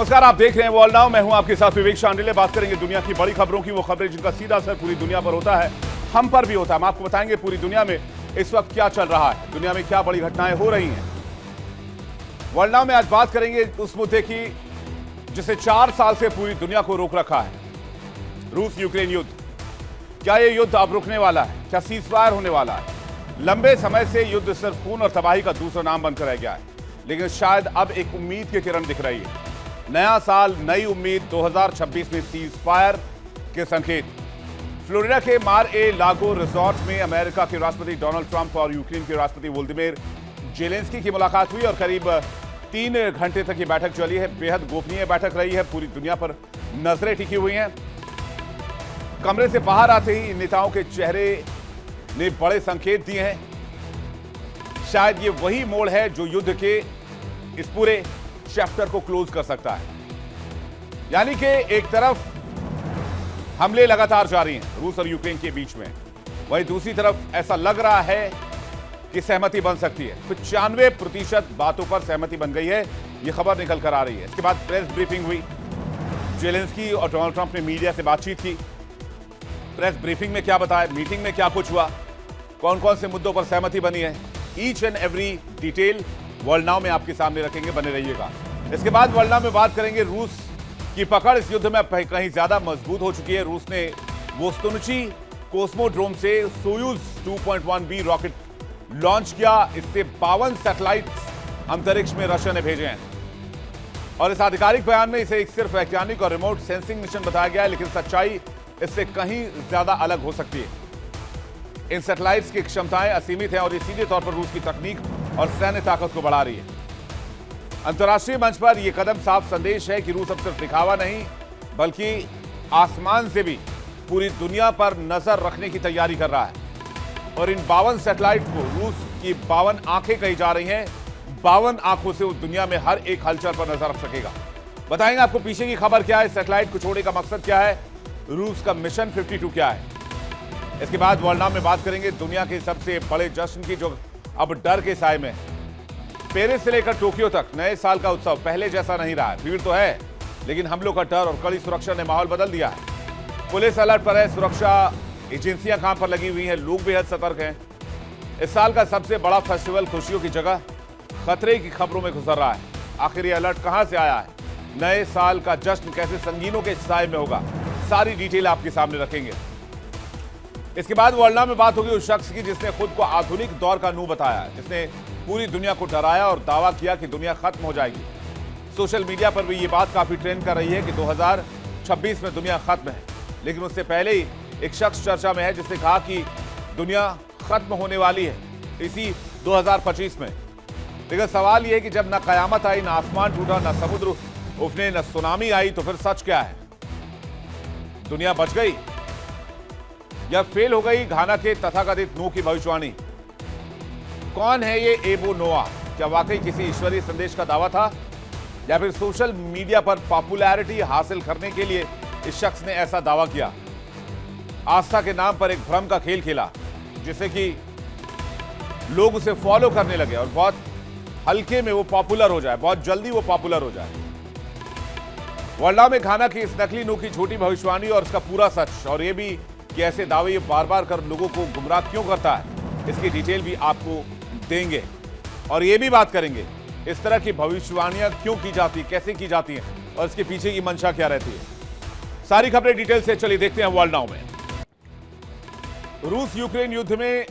नमस्कार, आप देख रहे हैं वर्ल्ड नाउ। मैं हूं आपके साथ विवेक शांडिल्य। बात करेंगे दुनिया की बड़ी खबरों की, वो खबरें जिनका सीधा असर पूरी दुनिया पर होता है, हम पर भी होता है। हम आपको बताएंगे पूरी दुनिया में इस वक्त क्या चल रहा है, दुनिया में क्या बड़ी घटनाएं हो रही हैं। वर्ल्ड नाउ में आज बात करेंगे उस मुद्दे की जिसे 4 साल से पूरी दुनिया को रोक रखा है, रूस यूक्रेन युद्ध। क्या यह युद्ध अब रुकने वाला है? क्या सीजफायर होने वाला है? लंबे समय से युद्ध सिर्फ खून और तबाही का दूसरा नाम बनकर रह गया है, लेकिन शायद अब एक उम्मीद की किरण दिख रही है। नया साल, नई उम्मीद, 2026 में सीज फायर के संकेत। फ्लोरिडा के मार ए लागो रिजॉर्ट में अमेरिका के राष्ट्रपति डोनाल्ड ट्रंप और यूक्रेन के राष्ट्रपति वोलोदिमीर जेलेंस्की की मुलाकात हुई और करीब 3 घंटे तक ये बैठक चली है। बेहद गोपनीय बैठक रही है, पूरी दुनिया पर नजरें टिकी हुई हैं। कमरे से बाहर आते ही इन नेताओं के चेहरे ने बड़े संकेत दिए हैं। शायद ये वही मोड़ है जो युद्ध के इस पूरे चैप्टर को क्लोज कर सकता है। यानी कि एक तरफ हमले लगातार जारी हैं रूस और यूक्रेन के बीच में, वहीं दूसरी तरफ ऐसा लग रहा है कि सहमति बन सकती है। 95% बातों पर सहमति बन गई है, यह खबर निकल कर आ रही है। इसके बाद प्रेस ब्रीफिंग हुई, जेलेंस्की और डोनाल्ड ट्रंप ने मीडिया से बातचीत की। प्रेस ब्रीफिंग में क्या बताया, मीटिंग में क्या कुछ हुआ, कौन कौन से मुद्दों पर सहमति बनी है, each and every detail world now में आपके सामने रखेंगे, बने रहिएगा। इसके बाद वर्ल्ड नाउ में बात करेंगे रूस की पकड़ इस युद्ध में कहीं ज्यादा मजबूत हो चुकी है। रूस ने वोस्तोनुची कोस्मोड्रोम से सोयूज 2.1B रॉकेट लॉन्च किया। इससे 52 सैटेलाइट्स अंतरिक्ष में रशिया ने भेजे हैं और इस आधिकारिक बयान में इसे एक सिर्फ वैज्ञानिक और रिमोट सेंसिंग मिशन बताया गया है, लेकिन सच्चाई इससे कहीं ज्यादा अलग हो सकती है। इन सैटेलाइट्स की क्षमताएं असीमित हैं और ये सीधे तौर पर रूस की तकनीक और सैन्य ताकत को बढ़ा रही है। अंतर्राष्ट्रीय मंच पर यह कदम साफ संदेश है कि रूस अब सिर्फ दिखावा नहीं, बल्कि आसमान से भी पूरी दुनिया पर नजर रखने की तैयारी कर रहा है। और इन 52 सैटेलाइट को रूस की 52 आंखें कही जा रही हैं। 52 आंखों से वो दुनिया में हर एक हलचल पर नजर रख सकेगा। बताएंगे आपको पीछे की खबर क्या है, सैटेलाइट को छोड़ने का मकसद क्या है, रूस का मिशन 52 क्या है। इसके बाद वर्ल्ड नाउ में बात करेंगे दुनिया के सबसे बड़े जश्न की, जो अब डर के साए में है। पेरिस से लेकर टोक्यो तक नए साल का उत्सव पहले जैसा नहीं रहा है। भीड़ तो है, लेकिन हमलों का डर और कड़ी सुरक्षा ने माहौल बदल दिया है। पुलिस अलर्ट पर है, सुरक्षा एजेंसियां काम पर लगी हुई हैं, लोग बेहद सतर्क हैं। इस साल का सबसे बड़ा फेस्टिवल खुशियों की जगह खतरे की खबरों में गुजर रहा है। आखिर ये अलर्ट कहां से आया है, नए साल का जश्न कैसे संगीनों के साए में होगा, सारी डिटेल आपके सामने रखेंगे। इसके बाद वर्ल्ड नाउ में बात होगी उस शख्स की जिसने खुद को आधुनिक दौर का नू बताया, जिसने पूरी दुनिया को डराया और दावा किया कि दुनिया खत्म हो जाएगी। सोशल मीडिया पर भी ये बात काफी ट्रेंड कर रही है कि 2026 में दुनिया खत्म है, लेकिन उससे पहले ही एक शख्स चर्चा में है जिसने कहा कि दुनिया खत्म होने वाली है इसी 2025 में। लेकिन सवाल यह है कि जब न कयामत आई, न आसमान टूटा, न समुद्र उफने, न सुनामी आई, तो फिर सच क्या है? दुनिया बच गई या फेल हो गई? घाना के तथाकथित नूह की भविष्यवाणी। कौन है ये एबो नोआ? क्या वाकई किसी ईश्वरीय संदेश का दावा था, या फिर सोशल मीडिया पर पॉपुलैरिटी हासिल करने के लिए इस शख्स ने ऐसा दावा किया? आस्था के नाम पर एक भ्रम का खेल खेला, जिससे कि लोग उसे फॉलो करने लगे और बहुत हल्के में वो पॉपुलर हो जाए, बहुत जल्दी वो पॉपुलर हो जाए। वर्ल्ड नाउ में घाना की इस नकली नूह की छोटी भविष्यवाणी और उसका पूरा सच, और ये भी कि ऐसे दावे ये बार बार कर लोगों को गुमराह क्यों करता है, इसकी डिटेल भी आपको देंगे। और ये भी बात करेंगे इस तरह की भविष्यवाणियां क्यों की जाती, कैसे की जाती हैं और इसके पीछे की मंशा क्या रहती है। सारी खबरें डिटेल से चलिए देखते हैं वर्ल्ड नाउ में। रूस यूक्रेन युद्ध में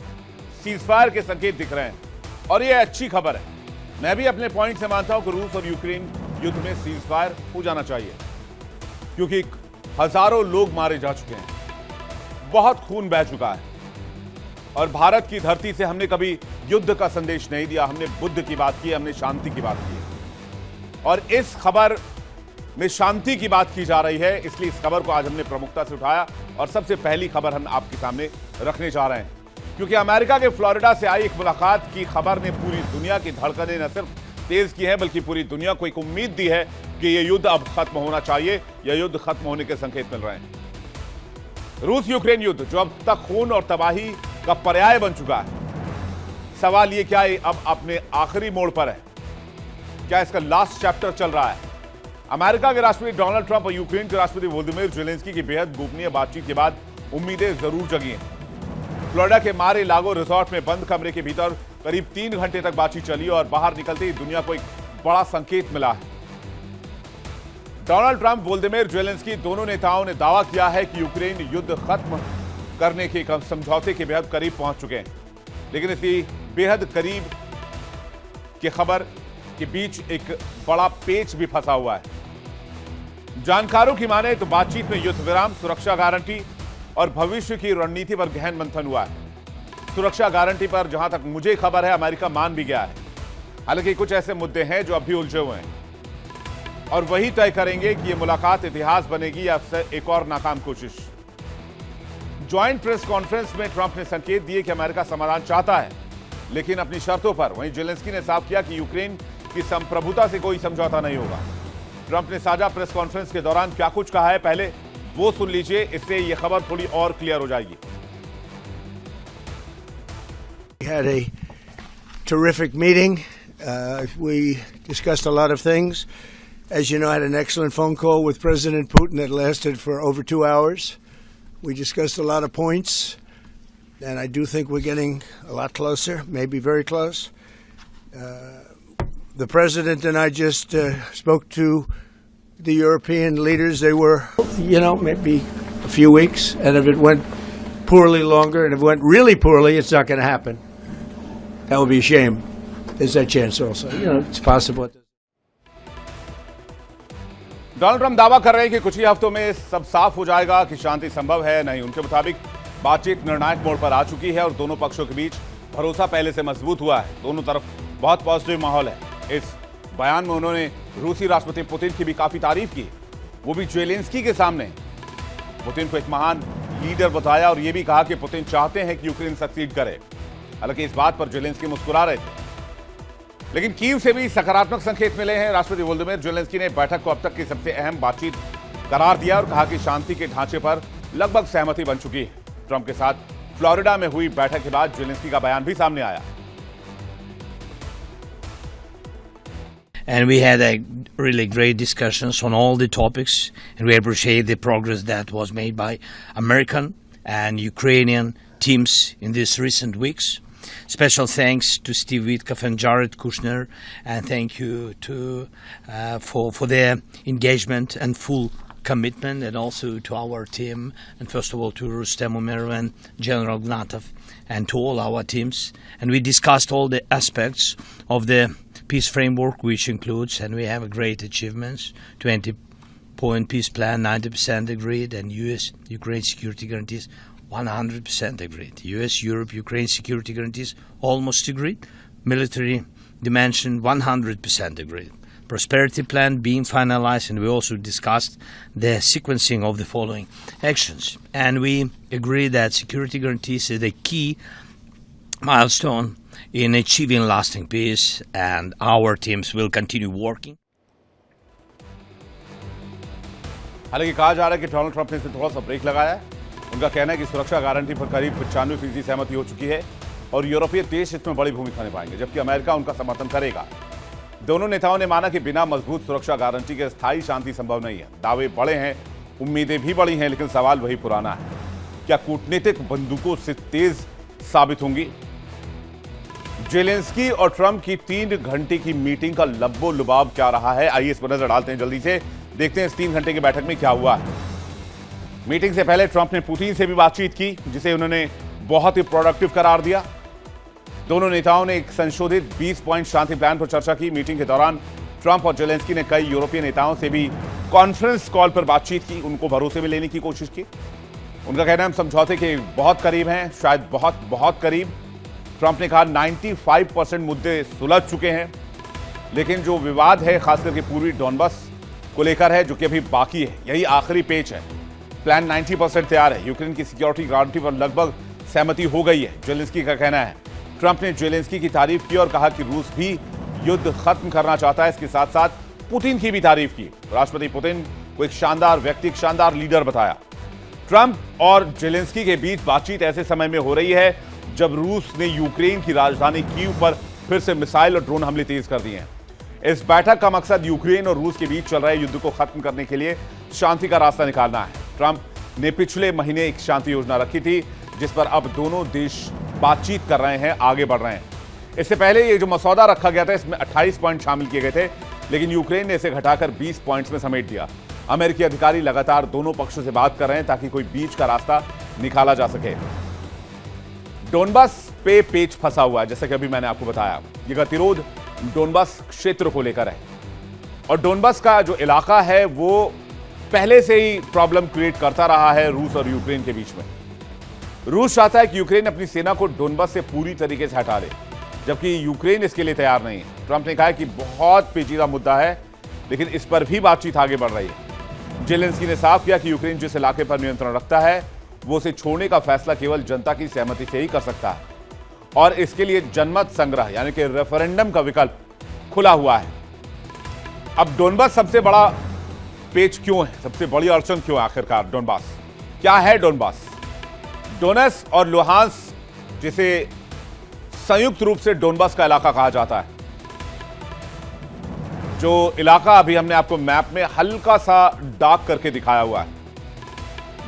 सीजफायर के संकेत दिख रहे हैं और यह अच्छी खबर है। मैं भी अपने पॉइंट से मानता हूं कि रूस और यूक्रेन युद्ध में सीजफायर हो जाना चाहिए, क्योंकि हजारों लोग मारे जा चुके हैं, बहुत खून बह चुका है और भारत की धरती से हमने कभी युद्ध का संदेश नहीं दिया। हमने बुद्ध की बात की, हमने शांति की बात की, और इस खबर में शांति की बात की जा रही है। इसलिए इस खबर को आज हमने प्रमुखता से उठाया और सबसे पहली खबर हम आपके सामने रखने जा रहे हैं, क्योंकि अमेरिका के फ्लोरिडा से आई एक मुलाकात की खबर ने पूरी दुनिया की धड़कनें न सिर्फ तेज की है, बल्कि पूरी दुनिया को एक उम्मीद दी है कि यह युद्ध अब खत्म होना चाहिए, यह युद्ध खत्म होने के संकेत मिल रहे हैं। रूस यूक्रेन युद्ध जो अब तक खून और तबाही का पर्याय बन चुका है, सवाल ये क्या है अब अपने आखिरी मोड़ पर है? क्या इसका लास्ट चैप्टर चल रहा है? अमेरिका के राष्ट्रपति डोनाल्ड ट्रंप और यूक्रेन के राष्ट्रपति वोलोदिमीर ज़ेलेंस्की की बेहद गोपनीय बातचीत के बाद उम्मीदें जरूर जगी हैं। फ्लोरिडा के मारे लागो रिसोर्ट में बंद कमरे के भीतर करीब 3 घंटे तक बातचीत चली और बाहर निकलते ही दुनिया को एक बड़ा संकेत मिला है। डोनाल्ड ट्रंप, वोलोदिमीर ज़ेलेंस्की दोनों नेताओं ने दावा किया है कि यूक्रेन युद्ध खत्म करने के समझौते के बेहद करीब पहुंच चुके हैं, लेकिन इसी बेहद करीब की खबर के बीच एक बड़ा पेच भी फंसा हुआ है। जानकारों की माने तो बातचीत में युद्ध विराम, सुरक्षा गारंटी और भविष्य की रणनीति पर गहन मंथन हुआ है। सुरक्षा गारंटी पर जहां तक मुझे खबर है अमेरिका मान भी गया है, हालांकि कुछ ऐसे मुद्दे हैं जो अब भी उलझे हुए हैं और वही तय करेंगे कि यह मुलाकात इतिहास बनेगी या एक और नाकाम कोशिश। ज्वाइंट प्रेस कॉन्फ्रेंस में ट्रंप ने संकेत दिए कि अमेरिका समाधान चाहता है, लेकिन अपनी शर्तों पर। वहीं ज़ेलेंस्की ने साफ किया कि यूक्रेन की संप्रभुता से कोई समझौता नहीं होगा। ट्रंप ने साझा प्रेस कॉन्फ्रेंस के दौरान क्या कुछ कहा है, पहले वो सुन लीजिए, इससे यह खबर थोड़ी और क्लियर हो जाएगी। We had a terrific meeting. We discussed a lot of things. As you know, I had an excellent phone call with President Putin that lasted for over 2 hours. We discussed a lot of points, and I do think we're getting a lot closer, maybe very close. The President and I just spoke to the European leaders. They were, maybe a few weeks, and if it went poorly longer, and if it went really poorly, it's not going to happen. That would be a shame. There's that chance also. It's possible. Donald Trump दावा कर रहे हैं कि कुछ ही हफ्तों में सब साफ हो जाएगा कि शांति संभव है नहीं। उनके मुताबिक बातचीत निर्णायक मोड़ पर आ चुकी है और दोनों पक्षों के बीच भरोसा पहले से मजबूत हुआ है। दोनों तरफ बहुत पॉजिटिव माहौल है। इस बयान में उन्होंने रूसी राष्ट्रपति पुतिन की भी काफी तारीफ की, वो भी ज़ेलेंस्की के सामने। पुतिन को एक महान लीडर बताया और यह भी कहा कि पुतिन चाहते हैं कि यूक्रेन सक्सीड करे। हालांकि इस बात पर ज़ेलेंस्की मुस्कुरा रहे थे, लेकिन कीव से भी सकारात्मक संकेत मिले हैं। राष्ट्रपति वोलोदिमीर ज़ेलेंस्की ने बैठक को अब तक की सबसे अहम बातचीत करार दिया और कहा कि शांति के ढांचे पर लगभग सहमति बन चुकी है। ट्रंप के साथ फ्लोरिडा में हुई बैठक के बाद ज़ेलेंस्की का बयान भी सामने आया। And we had a really great discussions on all the topics, and we appreciate the progress that was made by American and Ukrainian teams in these recent weeks. Special thanks to Steve Witkoff and Jared Kushner, and thank you to for their engagement and full commitment, and also to our team, and first of all to Rustem Umerov and General Gnatov, and to all our teams. And we discussed all the aspects of the peace framework, which includes, and we have a great achievements, 20-point peace plan, 90% agreed, and U.S.-Ukraine security guarantees 100% agreed. U.S.-Europe, Ukraine security guarantees almost agreed. Military dimension 100% agreed. Prosperity plan being finalized, and we also discussed the sequencing of the following actions. And we agree that security guarantees is a key milestone in achieving lasting peace, and our teams will continue working. हालांकि कहा जा रहा है कि Donald Trump ने इसे थोड़ा सा ब्रेक लगाया है। उनका कहना है कि सुरक्षा गारंटी पर करीब 95% सहमति हो चुकी है और यूरोपीय देश इसमें बड़ी भूमिका निभाएंगे, जबकि अमेरिका उनका समर्थन करेगा। दोनों नेताओं ने माना कि बिना मजबूत सुरक्षा गारंटी के स्थायी शांति संभव नहीं है। दावे बड़े हैं, उम्मीदें भी बड़ी हैं, लेकिन सवाल वही पुराना है, क्या कूटनीतिक बंदूकों से तेज साबित होंगी? ज़ेलेंस्की और ट्रंप की 3 घंटे की मीटिंग का लब्बो लुबाब क्या रहा है, आइए इस पर नजर डालते हैं। जल्दी से देखते हैं इस 3 घंटे की बैठक में क्या हुआ है। मीटिंग से पहले ट्रंप ने पुतिन से भी बातचीत की, जिसे उन्होंने बहुत ही प्रोडक्टिव करार दिया। दोनों नेताओं ने एक संशोधित 20 पॉइंट शांति प्लान पर चर्चा की। मीटिंग के दौरान ट्रंप और ज़ेलेंस्की ने कई यूरोपीय नेताओं से भी कॉन्फ्रेंस कॉल पर बातचीत की, उनको भरोसे में लेने की कोशिश की। उनका कहना है हम समझौते के बहुत करीब हैं, शायद बहुत बहुत करीब। ट्रंप ने कहा 95% मुद्दे सुलझ चुके हैं, लेकिन जो विवाद है खास करके पूर्वी डोनबस को लेकर है, जो कि अभी बाकी है, यही आखिरी पेच है। प्लान 90% तैयार है। यूक्रेन की सिक्योरिटी गारंटी पर लगभग सहमति हो गई है, ज़ेलेंस्की का कहना है। ट्रंप ने ज़ेलेंस्की की तारीफ की और कहा कि रूस भी युद्ध खत्म करना चाहता है। इसके साथ साथ पुतिन की भी तारीफ की। राष्ट्रपति पुतिन को एक शानदार व्यक्ति, एक शानदार लीडर बताया। ट्रंप और ज़ेलेंस्की के बीच बातचीत ऐसे समय में हो रही है जब रूस ने यूक्रेन की राजधानी कीव पर फिर से मिसाइल और ड्रोन हमले तेज कर दिए हैं। इस बैठक का मकसद यूक्रेन और रूस के बीच चल रहे युद्ध को खत्म करने के लिए शांति का रास्ता निकालना है। ट्रंप ने पिछले महीने एक शांति योजना रखी थी, जिस पर अब दोनों देश बातचीत कर रहे हैं, आगे बढ़ रहे हैं। इससे पहले ये जो मसौदा रखा गया था, इसमें 28 पॉइंट शामिल किए गए थे, लेकिन यूक्रेन ने इसे घटाकर 20 पॉइंट्स में समेट दिया। अमेरिकी अधिकारी लगातार दोनों पक्षों से बात कर रहे हैं ताकि कोई बीच का रास्ता निकाला जा सके। डोनबास पे पेच फंसा हुआ है, जैसा कि अभी मैंने आपको बताया। ये गतिरोध डोनबास क्षेत्र को लेकर है और डोनबास का जो इलाका है वो पहले से ही प्रॉब्लम क्रिएट करता रहा है रूस और यूक्रेन के बीच में। रूस चाहता है कि यूक्रेन अपनी सेना को डोनबास से पूरी तरीके से हटा दे, जबकि यूक्रेन इसके लिए तैयार नहीं है। ट्रंप ने कहा है कि बहुत पेचीदा मुद्दा है, लेकिन इस पर भी बातचीत आगे बढ़ रही है। जेलेंस्की ने साफ किया कि यूक्रेन जिस इलाके पर नियंत्रण रखता है वो उसे छोड़ने का फैसला केवल जनता की सहमति से ही कर सकता है और इसके लिए जनमत संग्रह यानी कि रेफरेंडम का विकल्प खुला हुआ है। अब डोनबास सबसे बड़ा पेच क्यों है, सबसे बड़ी अड़चन क्यों है आखिरकार? डोनबास क्या है? डोनबास डोनेट्स्क और लुहांस्क, जिसे संयुक्त रूप से डोनबास का इलाका कहा जाता है, जो इलाका अभी हमने आपको मैप में हल्का सा डार्क करके दिखाया हुआ है।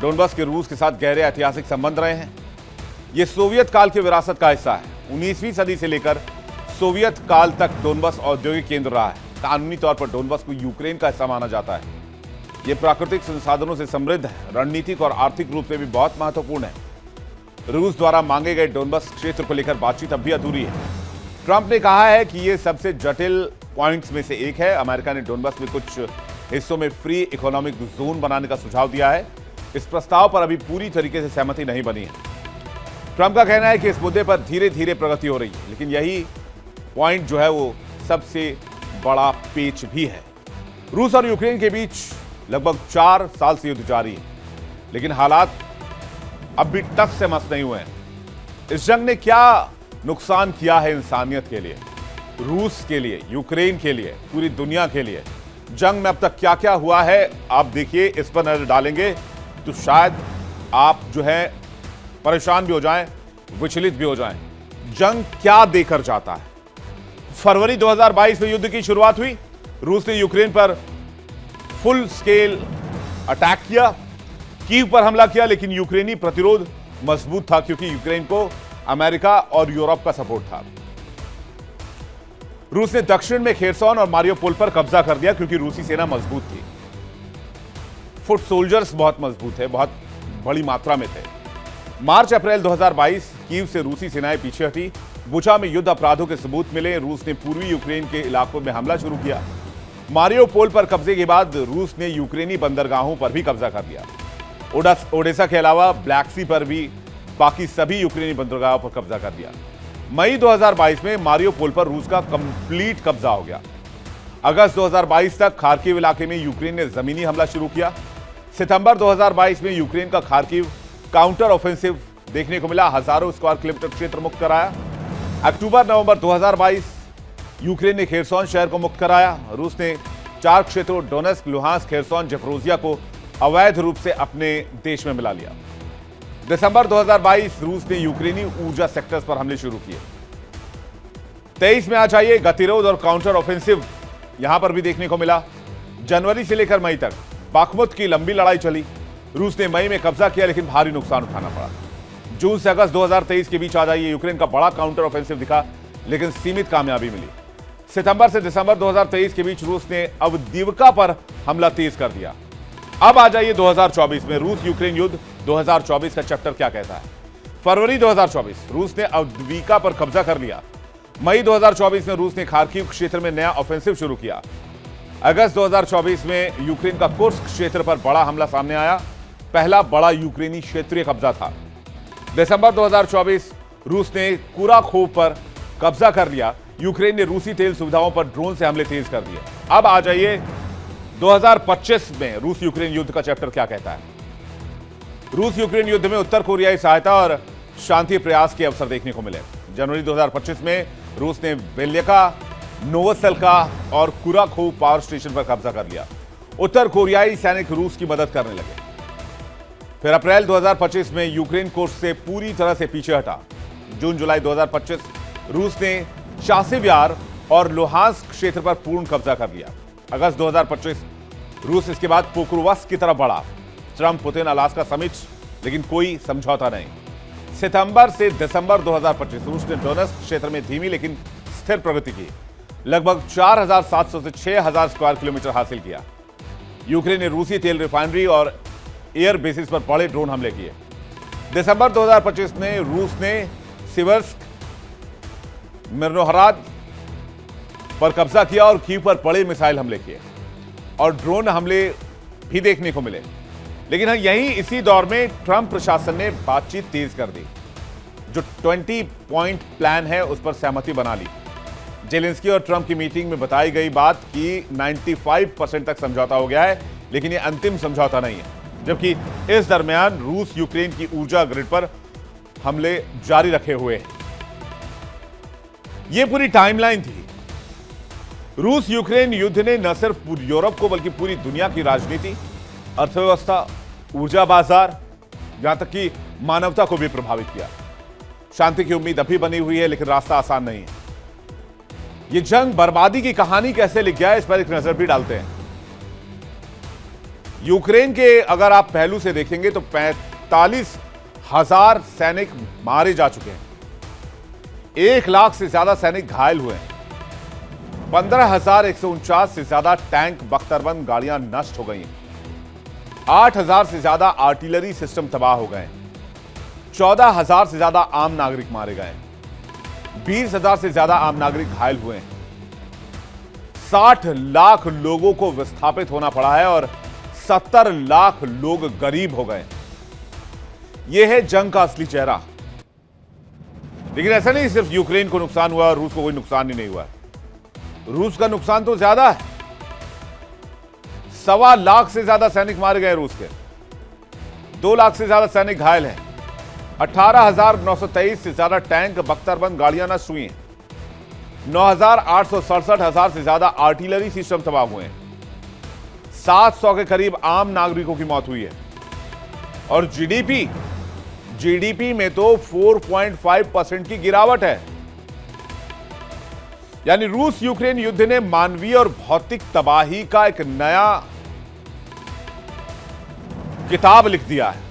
डोनबास के रूस के साथ गहरे ऐतिहासिक संबंध रहे हैं। यह सोवियत काल की विरासत का हिस्सा है। 19वीं सदी से लेकर सोवियत काल तक डोनबास औद्योगिक केंद्र रहा है। कानूनी तौर पर डोनबास को यूक्रेन का हिस्सा माना जाता है। यह प्राकृतिक संसाधनों से समृद्ध है, रणनीतिक और आर्थिक रूप से भी बहुत महत्वपूर्ण है। रूस द्वारा मांगे गए डोनबास क्षेत्र को लेकर बातचीत अब भी अधूरी है। ट्रंप ने कहा है कि यह सबसे जटिल पॉइंट्स में से एक है। अमेरिका ने डोनबास में कुछ हिस्सों में फ्री इकोनॉमिक जोन बनाने का सुझाव दिया है। इस प्रस्ताव पर अभी पूरी तरीके से सहमति नहीं बनी है। ट्रंप का कहना है कि इस मुद्दे पर धीरे धीरे प्रगति हो रही है, लेकिन यही पॉइंट जो है वो सबसे बड़ा पेच भी है। रूस और यूक्रेन के बीच लगभग 4 साल से युद्ध जारी है, लेकिन हालात अब भी टस से मस नहीं हुए हैं। इस जंग ने क्या नुकसान किया है इंसानियत के लिए, रूस के लिए, यूक्रेन के लिए, पूरी दुनिया के लिए? जंग में अब तक क्या क्या हुआ है आप देखिए, इस पर नजर डालेंगे तो शायद आप जो है परेशान भी हो जाएं, विचलित भी हो जाएं। जंग क्या देकर जाता है? फरवरी 2022 में युद्ध की शुरुआत हुई। रूस ने यूक्रेन पर फुल स्केल अटैक किया, कीव पर हमला किया, लेकिन यूक्रेनी प्रतिरोध मजबूत था क्योंकि यूक्रेन को अमेरिका और यूरोप का सपोर्ट था। रूस ने दक्षिण में खेरसोन और मारियोपोल पर कब्जा कर दिया क्योंकि रूसी सेना मजबूत थी। फुट सोल्जर्स बहुत मजबूत है, बहुत बड़ी मात्रा में थे। मार्च अप्रैल 2022 कीव से रूसी सेनाएं पीछे हटी। बुचा में युद्ध अपराधों के सबूत मिले। रूस ने पूर्वी यूक्रेन के इलाकों में हमला शुरू किया। मारियोपोल पर कब्जे के बाद रूस ने यूक्रेनी बंदरगाहों पर भी कब्जा कर लिया। ओडेसा के अलावा ब्लैक सी पर भी बाकी सभी यूक्रेनी बंदरगाहों पर कब्जा कर दिया। मई 2022 में मारियोपोल पर रूस का कंप्लीट कब्जा हो गया। अगस्त 2022 तक खार्किव इलाके में यूक्रेन ने जमीनी हमला शुरू किया। सितंबर 2022 में यूक्रेन का खार्किव काउंटर ऑफेंसिव देखने को मिला, हजारों स्क्वायर किलोमीटर क्षेत्र मुक्त कराया। अक्टूबर नवंबर 2022 यूक्रेन ने खेरसोन शहर को मुक्त कराया। रूस ने 4 क्षेत्रों डोनेट्स्क, लुहांस्क, खेरसोन, जपरोजिया को अवैध रूप से अपने देश में मिला लिया। दिसंबर 2022 रूस ने यूक्रेनी ऊर्जा सेक्टर्स पर हमले शुरू किए। 23 में आ जाइए, गतिरोध और काउंटर ऑफेंसिव यहां पर भी देखने को मिला। जनवरी से लेकर मई तक बाखमुत की लंबी लड़ाई चली। रूस ने मई में कब्जा किया, लेकिन भारी नुकसान उठाना पड़ा। जून से अगस्त 2023 के बीच आ जाइए, यूक्रेन का बड़ा काउंटर ऑफेंसिव दिखा, लेकिन सीमित कामयाबी मिली। सितंबर से दिसंबर 2023 के बीच रूस ने अवदीवका पर हमला तेज कर दिया। अब आ जाइए 2024 में, रूस यूक्रेन युद्ध 2024 का चैप्टर क्या कहता है। फरवरी 2024 रूस ने अवदीवका पर कब्जा कर लिया। मई 2024 में रूस ने खार्किव क्षेत्र में नया ऑफेंसिव शुरू किया। अगस्त 2024 में यूक्रेन का कुर्स्क क्षेत्र पर बड़ा हमला सामने आया, पहला बड़ा यूक्रेनी क्षेत्रीय कब्जा था। दिसंबर 2024 रूस ने कुराखोव पर कब्जा कर लिया। यूक्रेन ने रूसी तेल सुविधाओं पर ड्रोन से हमले तेज कर दिए। अब आ जाइए 2025 में, रूस यूक्रेन युद्ध का चैप्टर क्या कहता है। रूस यूक्रेन युद्ध में उत्तर कोरियाई सहायता और शांति प्रयास के अवसर देखने को मिले। जनवरी 2025 में रूस ने वेल्यका, नोवोसेल्का और कुराखोव पावर स्टेशन पर कब्जा कर लिया। उत्तर कोरियाई सैनिक रूस की मदद करने लगे। फिर अप्रैल 2025 में यूक्रेन कोर्स से पूरी तरह से पीछे हटा। जून जुलाई 2025 रूस ने चासिव यार और लुहांस्क क्षेत्र पर पूर्ण कब्जा कर लिया। अगस्त 2025 रूस इसके बाद पोक्रोवस्क की तरफ बढ़ा। ट्रंप पुतिन अलास्का समिट, लेकिन कोई समझौता नहीं। सितंबर से दिसंबर 2025 रूस ने डोनेट्स्क क्षेत्र में धीमी लेकिन स्थिर प्रगति की। लगभग 4,700 से 6,000 स्क्वायर किलोमीटर हासिल किया। यूक्रेन ने रूसी तेल रिफाइनरी और एयर बेसिस पर बड़े ड्रोन हमले किए। दिसंबर 2025 में रूस ने सिवर्स्क, मिर्नोहराद पर कब्जा किया और कीव पर बड़े मिसाइल हमले किए और ड्रोन हमले भी देखने को मिले। लेकिन यही इसी दौर में ट्रंप प्रशासन ने बातचीत तेज कर दी। जो 20 पॉइंट प्लान है उस पर सहमति बना ली। जेलेंस्की और ट्रंप की मीटिंग में बताई गई बात कि 95% तक समझौता हो गया है, लेकिन यह अंतिम समझौता नहीं है। जबकि इस दरमियान रूस यूक्रेन की ऊर्जा ग्रिड पर हमले जारी रखे हुए हैं। यह पूरी टाइमलाइन थी। रूस यूक्रेन युद्ध ने न सिर्फ पूरी यूरोप को बल्कि पूरी दुनिया की राजनीति, अर्थव्यवस्था, ऊर्जा बाजार, यहां तक कि मानवता को भी प्रभावित किया। शांति की उम्मीद अभी बनी हुई है, लेकिन रास्ता आसान नहीं है। यह जंग बर्बादी की कहानी कैसे लिख गया है, इस पर एक नजर भी डालते हैं। यूक्रेन के अगर आप पहलू से देखेंगे तो 45,000 सैनिक मारे जा चुके हैं। 1 लाख से ज्यादा सैनिक घायल हुए हैं। 15,149 से ज्यादा टैंक, बख्तरबंद गाड़ियां नष्ट हो गई हैं। 8,000 से ज्यादा आर्टिलरी सिस्टम तबाह हो गए। 14,000 से ज्यादा आम नागरिक मारे गए। 20,000 से ज्यादा आम नागरिक घायल हुए हैं। 60 लाख लोगों को विस्थापित होना पड़ा है और 70 लाख लोग गरीब हो गए। यह है जंग का असली चेहरा। लेकिन ऐसा नहीं सिर्फ यूक्रेन को नुकसान हुआ और रूस को कोई नुकसान ही नहीं हुआ। रूस का नुकसान तो ज्यादा है। 1.25 लाख से ज्यादा सैनिक मारे गए रूस के। 2 लाख से ज्यादा सैनिक घायल हैं। 18,923 से ज्यादा टैंक, बख्तरबंद गाड़ियां नष्ट हुई हैं। 9,867 से ज्यादा आर्टिलरी सिस्टम तबाह हुए हैं। 700 के करीब आम नागरिकों की मौत हुई है। और जीडीपी में तो 4.5% की गिरावट है। यानी रूस यूक्रेन युद्ध ने मानवीय और भौतिक तबाही का एक नया किताब लिख दिया है।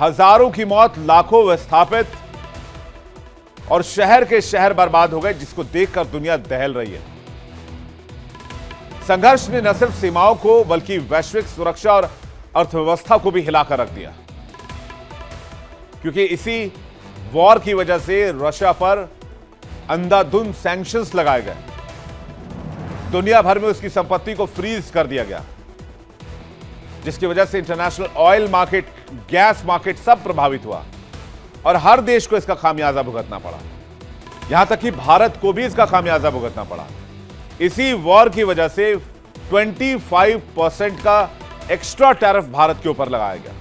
हजारों की मौत, लाखों विस्थापित और शहर के शहर बर्बाद हो गए, जिसको देखकर दुनिया दहल रही है। संघर्ष ने न सिर्फ सीमाओं को बल्कि वैश्विक सुरक्षा और अर्थव्यवस्था को भी हिलाकर रख दिया, क्योंकि इसी वॉर की वजह से रशिया पर अंधाधुंध सैंक्शंस लगाए गए। दुनिया भर में उसकी संपत्ति को फ्रीज कर दिया गया, जिसकी वजह से international oil market, gas market सब प्रभावित हुआ और हर देश को इसका खामियाजा भुगतना पड़ा। यहां तक कि भारत को भी इसका खामियाजा भुगतना पड़ा। इसी वॉर की वजह से 25% का एक्स्ट्रा टैरिफ भारत के ऊपर लगाया गया,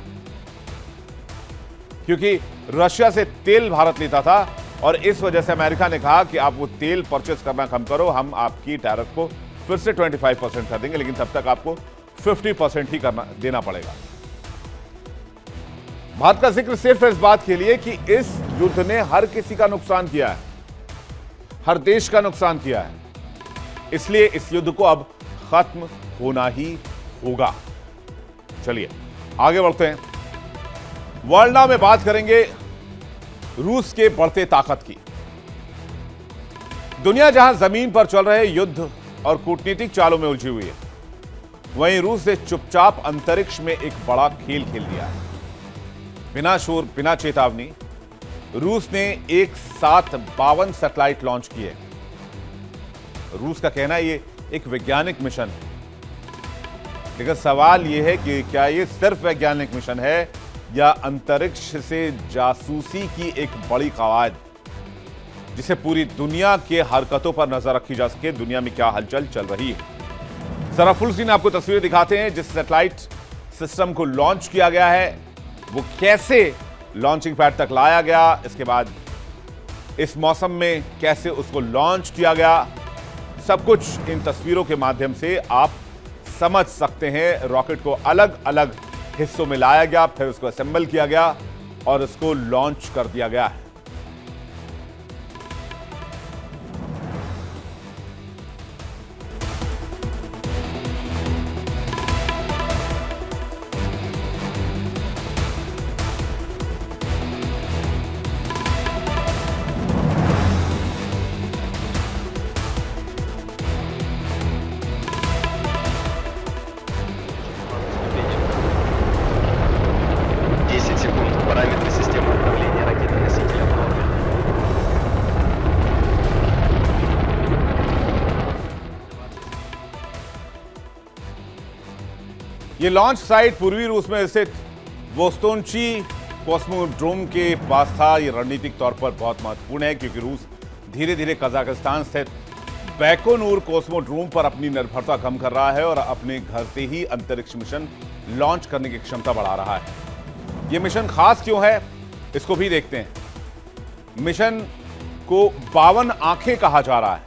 क्योंकि रशिया से तेल भारत लेता था और इस वजह से अमेरिका ने कहा कि आप वो तेल परचेस करना कम करो, हम आपकी टैरिफ को फिर से 25% कर देंगे, लेकिन तब तक आपको 50% ही देना पड़ेगा। बात का जिक्र सिर्फ इस बात के लिए कि इस युद्ध ने हर किसी का नुकसान किया है, हर देश का नुकसान किया है। इसलिए इस युद्ध को अब खत्म होना ही होगा। चलिए आगे बढ़ते हैं। वर्ल्ड नाउ में बात करेंगे रूस के बढ़ते ताकत की। दुनिया जहां जमीन पर चल रहे युद्ध और कूटनीतिक चालों में उलझी हुई है, वहीं रूस ने चुपचाप अंतरिक्ष में एक बड़ा खेल खेल दिया है। बिना शोर, बिना चेतावनी रूस ने एक साथ 52 सैटेलाइट लॉन्च किए। रूस का कहना है ये एक वैज्ञानिक मिशन है, लेकिन सवाल यह है कि क्या ये सिर्फ वैज्ञानिक मिशन है या अंतरिक्ष से जासूसी की एक बड़ी कवायद, जिसे पूरी दुनिया के हरकतों पर नजर रखी जा सके, दुनिया में क्या हलचल चल रही है। जरा फुल स्क्रीन आपको तस्वीरें दिखाते हैं। जिस सैटेलाइट सिस्टम को लॉन्च किया गया है वो कैसे लॉन्चिंग पैड तक लाया गया, इसके बाद इस मौसम में कैसे उसको लॉन्च किया गया, सब कुछ इन तस्वीरों के माध्यम से आप समझ सकते हैं। रॉकेट को अलग अलग हिस्सों में लाया गया, फिर उसको असेंबल किया गया और उसको लॉन्च कर दिया गया है। ये लॉन्च साइट पूर्वी रूस में स्थित वोस्तोनची कॉस्मोड्रोम के पास था। ये रणनीतिक तौर पर बहुत महत्वपूर्ण है क्योंकि रूस धीरे धीरे कजाकिस्तान स्थित बैकोनूर कॉस्मोड्रोम पर अपनी निर्भरता कम कर रहा है और अपने घर से ही अंतरिक्ष मिशन लॉन्च करने की क्षमता बढ़ा रहा है। यह मिशन खास क्यों है, इसको भी देखते हैं। मिशन को 52 आंखें कहा जा रहा है।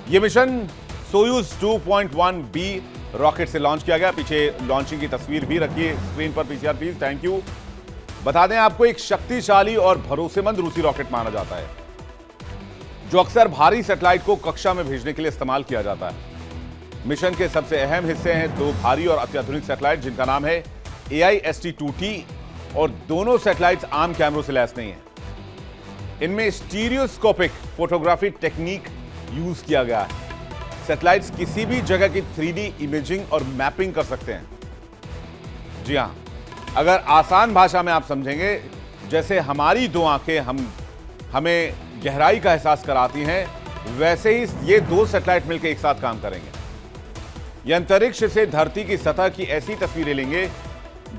यह मिशन सोयूज 2.1B रॉकेट से लॉन्च किया गया। पीछे लॉन्चिंग की तस्वीर भी रखिए स्क्रीन पर पीसीआर प्लीज, थैंक यू। बता दें आपको, एक शक्तिशाली और भरोसेमंद रूसी रॉकेट माना जाता है जो अक्सर भारी सैटेलाइट को कक्षा में भेजने के लिए इस्तेमाल किया जाता है। मिशन के सबसे अहम हिस्से हैं 2 भारी और अत्याधुनिक सैटेलाइट जिनका नाम है AIST-2T और दोनों सैटेलाइट्स आम कैमरों से लैस नहीं है। इनमें स्टीरियोस्कोपिक फोटोग्राफी टेक्निक यूज किया गया है। सैटेलाइट्स किसी भी जगह की 3D इमेजिंग और मैपिंग कर सकते हैं। जी हां, अगर आसान भाषा में आप समझेंगे, जैसे हमारी 2 आंखें हमें गहराई का एहसास कराती हैं, वैसे ही ये 2 सैटेलाइट मिलकर एक साथ काम करेंगे। ये अंतरिक्ष से धरती की सतह की ऐसी तस्वीरें लेंगे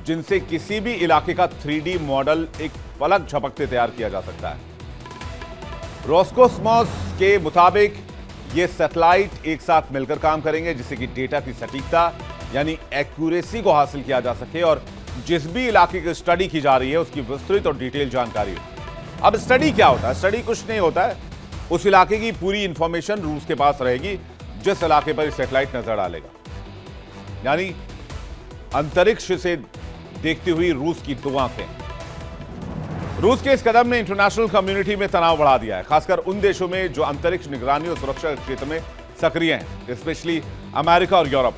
जिनसे किसी भी इलाके का 3D मॉडल एक पलक झपकते तैयार किया जा सकता है। रोस्कोस्मोस के मुताबिक ये सैटेलाइट एक साथ मिलकर काम करेंगे जिससे कि डेटा की सटीकता यानी एक्यूरेसी को हासिल किया जा सके और जिस भी इलाके की स्टडी की जा रही है उसकी विस्तृत और डिटेल जानकारी हो। अब स्टडी क्या होता है? स्टडी कुछ नहीं होता है, उस इलाके की पूरी इंफॉर्मेशन रूस के पास रहेगी जिस इलाके पर सैटेलाइट नजर डालेगा। यानी अंतरिक्ष से देखती हुई रूस की 2 आंखें। रूस के इस कदम ने इंटरनेशनल कम्युनिटी में तनाव बढ़ा दिया है, खासकर उन देशों में जो अंतरिक्ष निगरानी और सुरक्षा के क्षेत्र में सक्रिय हैं, स्पेशली अमेरिका और यूरोप।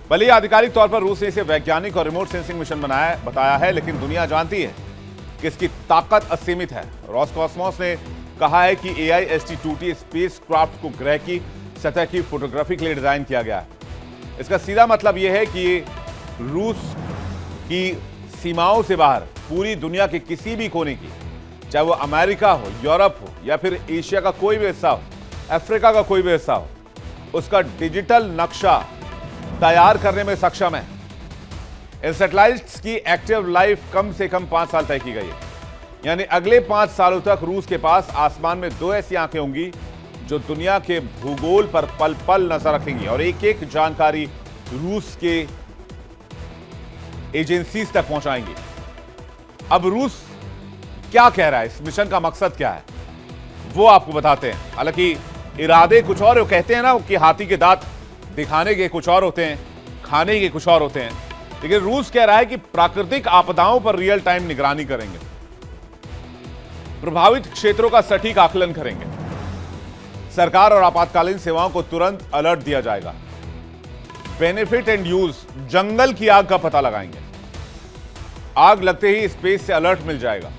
भले ही आधिकारिक तौर पर रूस ने इसे वैज्ञानिक और रिमोट सेंसिंग मिशन बताया है, लेकिन दुनिया जानती है कि इसकी ताकत असीमित है। रोस्कोस्मोस ने कहा है कि AIST-2T स्पेस क्राफ्ट को ग्रह की सतह की फोटोग्राफी के लिए डिजाइन किया गया है। इसका सीधा मतलब यह है कि रूस की सीमाओं से बाहर पूरी दुनिया के किसी भी कोने की, चाहे वो अमेरिका हो, यूरोप हो या फिर एशिया का कोई भी हिस्सा हो, अफ्रीका का कोई भी हिस्सा हो, उसका डिजिटल नक्शा तैयार करने में सक्षम है। इन सैटेलाइट्स की एक्टिव लाइफ कम से कम 5 साल तय की गई है। यानी अगले 5 सालों तक रूस के पास आसमान में 2 ऐसी आंखें होंगी जो दुनिया के भूगोल पर पल पल नजर रखेंगी और एक एक जानकारी रूस के एजेंसीज तक पहुंचाएंगी। अब रूस क्या कह रहा है, इस मिशन का मकसद क्या है, वो आपको बताते हैं। हालांकि इरादे कुछ और, कहते हैं ना कि हाथी के दांत दिखाने के कुछ और होते हैं, खाने के कुछ और होते हैं, लेकिन रूस कह रहा है कि प्राकृतिक आपदाओं पर रियल टाइम निगरानी करेंगे, प्रभावित क्षेत्रों का सटीक आकलन करेंगे, सरकार और आपातकालीन सेवाओं को तुरंत अलर्ट दिया जाएगा, बेनिफिट एंड यूज, जंगल की आग का पता लगाएंगे, आग लगते ही स्पेस से अलर्ट मिल जाएगा,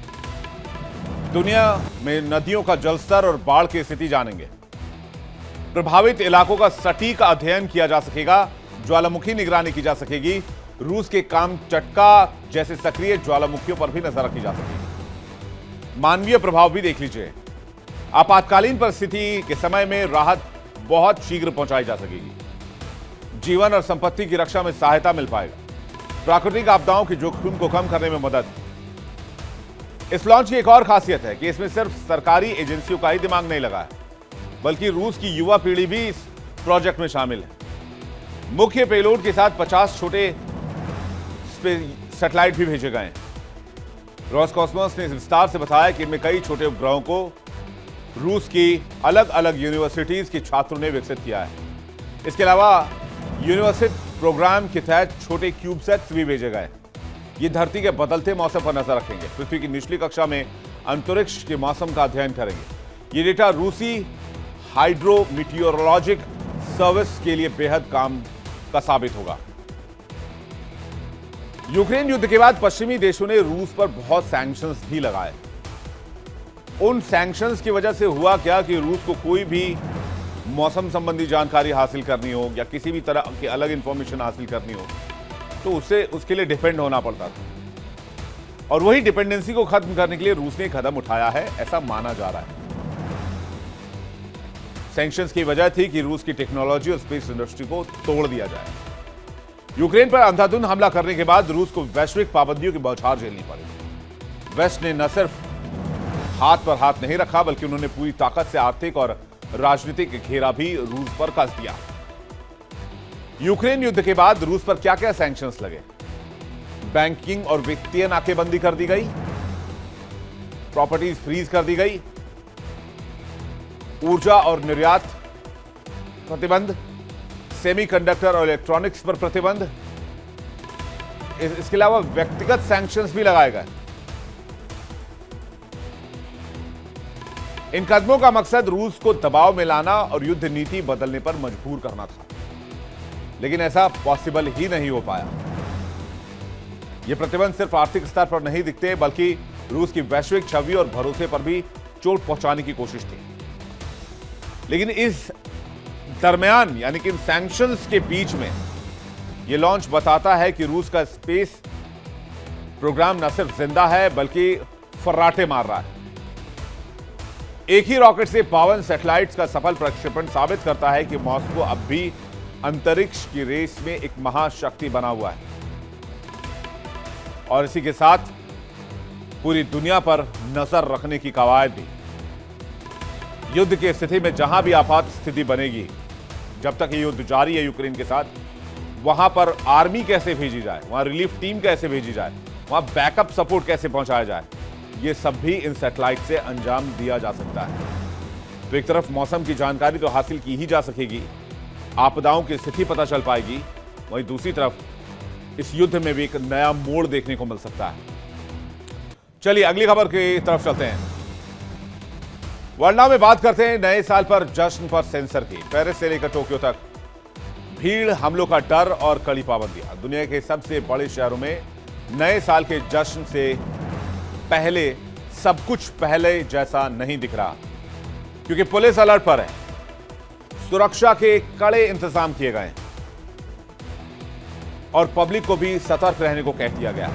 दुनिया में नदियों का जलस्तर और बाढ़ की स्थिति जानेंगे, प्रभावित इलाकों का सटीक अध्ययन किया जा सकेगा, ज्वालामुखी निगरानी की जा सकेगी, रूस के कामचटका जैसे सक्रिय ज्वालामुखियों पर भी नजर रखी जा सकेगी। मानवीय प्रभाव भी देख लीजिए, आपातकालीन परिस्थिति के समय में राहत बहुत शीघ्र पहुंचाई जा सकेगी, जीवन और संपत्ति की रक्षा में सहायता मिल पाएगा, प्राकृतिक आपदाओं के जोखिम को कम करने में मदद। इस लॉन्च की एक और खासियत है कि इसमें सिर्फ सरकारी एजेंसियों का ही दिमाग नहीं लगा है, बल्कि रूस की युवा पीढ़ी भी इस प्रोजेक्ट में शामिल है। मुख्य पेलोड के साथ 50 छोटे सैटेलाइट भी भेजे गए हैं। रोस्कोस्मोस ने विस्तार से बताया कि इनमें कई छोटे उपग्रहों को रूस की अलग अलग यूनिवर्सिटीज के छात्रों ने विकसित किया है। इसके अलावा यूनिवर्सिटी प्रोग्राम के तहत छोटे क्यूबसेट्स भी भेजे गए। ये धरती के बदलते मौसम पर नजर रखेंगे, पृथ्वी की निचली कक्षा में अंतरिक्ष के मौसम का अध्ययन करेंगे। ये डेटा रूसी हाइड्रोमीटियोरोलॉजिक सर्विस के लिए बेहद काम का साबित होगा। यूक्रेन युद्ध के बाद पश्चिमी देशों ने रूस पर बहुत सैंक्शंस भी लगाए। उन सैंक्शंस की वजह से हुआ क्या कि रूस को कोई भी मौसम संबंधी जानकारी हासिल करनी हो या किसी भी तरह की अलग इंफॉर्मेशन हासिल करनी हो तो उसके लिए डिपेंड होना पड़ता था, और वही डिपेंडेंसी को खत्म करने के लिए रूस ने कदम उठाया है, ऐसा माना जा रहा है। सैंक्शंस की वजह थी कि रूस की टेक्नोलॉजी और स्पेस इंडस्ट्री को तोड़ दिया जाए। यूक्रेन पर अंधाधुंध हमला करने के बाद रूस को वैश्विक पाबंदियों की बौछार झेलनी पड़ी। वेस्ट ने न सिर्फ हाथ पर हाथ नहीं रखा, बल्कि उन्होंने पूरी ताकत से आर्थिक और राजनीतिक घेरा भी रूस पर कस दिया। यूक्रेन युद्ध के बाद रूस पर क्या क्या सैंक्शंस लगे? बैंकिंग और वित्तीय नाकेबंदी कर दी गई, प्रॉपर्टीज फ्रीज कर दी गई, ऊर्जा और निर्यात प्रतिबंध, सेमीकंडक्टर और इलेक्ट्रॉनिक्स पर प्रतिबंध, इसके अलावा व्यक्तिगत सैंक्शंस भी लगाए गए। इन कदमों का मकसद रूस को दबाव में लाना और युद्ध नीति बदलने पर मजबूर करना था, लेकिन ऐसा पॉसिबल ही नहीं हो पाया। ये प्रतिबंध सिर्फ आर्थिक स्तर पर नहीं दिखते, बल्कि रूस की वैश्विक छवि और भरोसे पर भी चोट पहुंचाने की कोशिश थी। लेकिन इस दरमियान, यानी कि इन सैंक्शंस के बीच में, यह लॉन्च बताता है कि रूस का स्पेस प्रोग्राम न सिर्फ जिंदा है, बल्कि फर्राटे मार रहा है। एक ही रॉकेट से 52 सैटेलाइट्स का सफल प्रक्षेपण साबित करता है कि मॉस्को अब भी अंतरिक्ष की रेस में एक महाशक्ति बना हुआ है, और इसी के साथ पूरी दुनिया पर नजर रखने की कवायद भी। युद्ध की स्थिति में जहां भी आपात स्थिति बनेगी, जब तक ये युद्ध जारी है यूक्रेन के साथ, वहां पर आर्मी कैसे भेजी जाए, वहां रिलीफ टीम कैसे भेजी जाए, वहां बैकअप सपोर्ट कैसे पहुंचाया जाए, ये सब भी इन सैटेलाइट से अंजाम दिया जा सकता है। तो एक तरफ मौसम की जानकारी तो हासिल की ही जा सकेगी, आपदाओं की स्थिति पता चल पाएगी, वहीं दूसरी तरफ इस युद्ध में भी एक नया मोड़ देखने को मिल सकता है। चलिए अगली खबर की तरफ चलते हैं। वर्ल्ड नाउ में बात करते हैं नए साल पर जश्न पर सेंसर की। पेरिस से लेकर टोक्यो तक भीड़, हमलों का डर और कड़ी पाबंदियां। दुनिया के सबसे बड़े शहरों में नए साल के जश्न से पहले सब कुछ पहले जैसा नहीं दिख रहा, क्योंकि पुलिस अलर्ट पर है, सुरक्षा के कड़े इंतजाम किए गए हैं और पब्लिक को भी सतर्क रहने को कह दिया गया।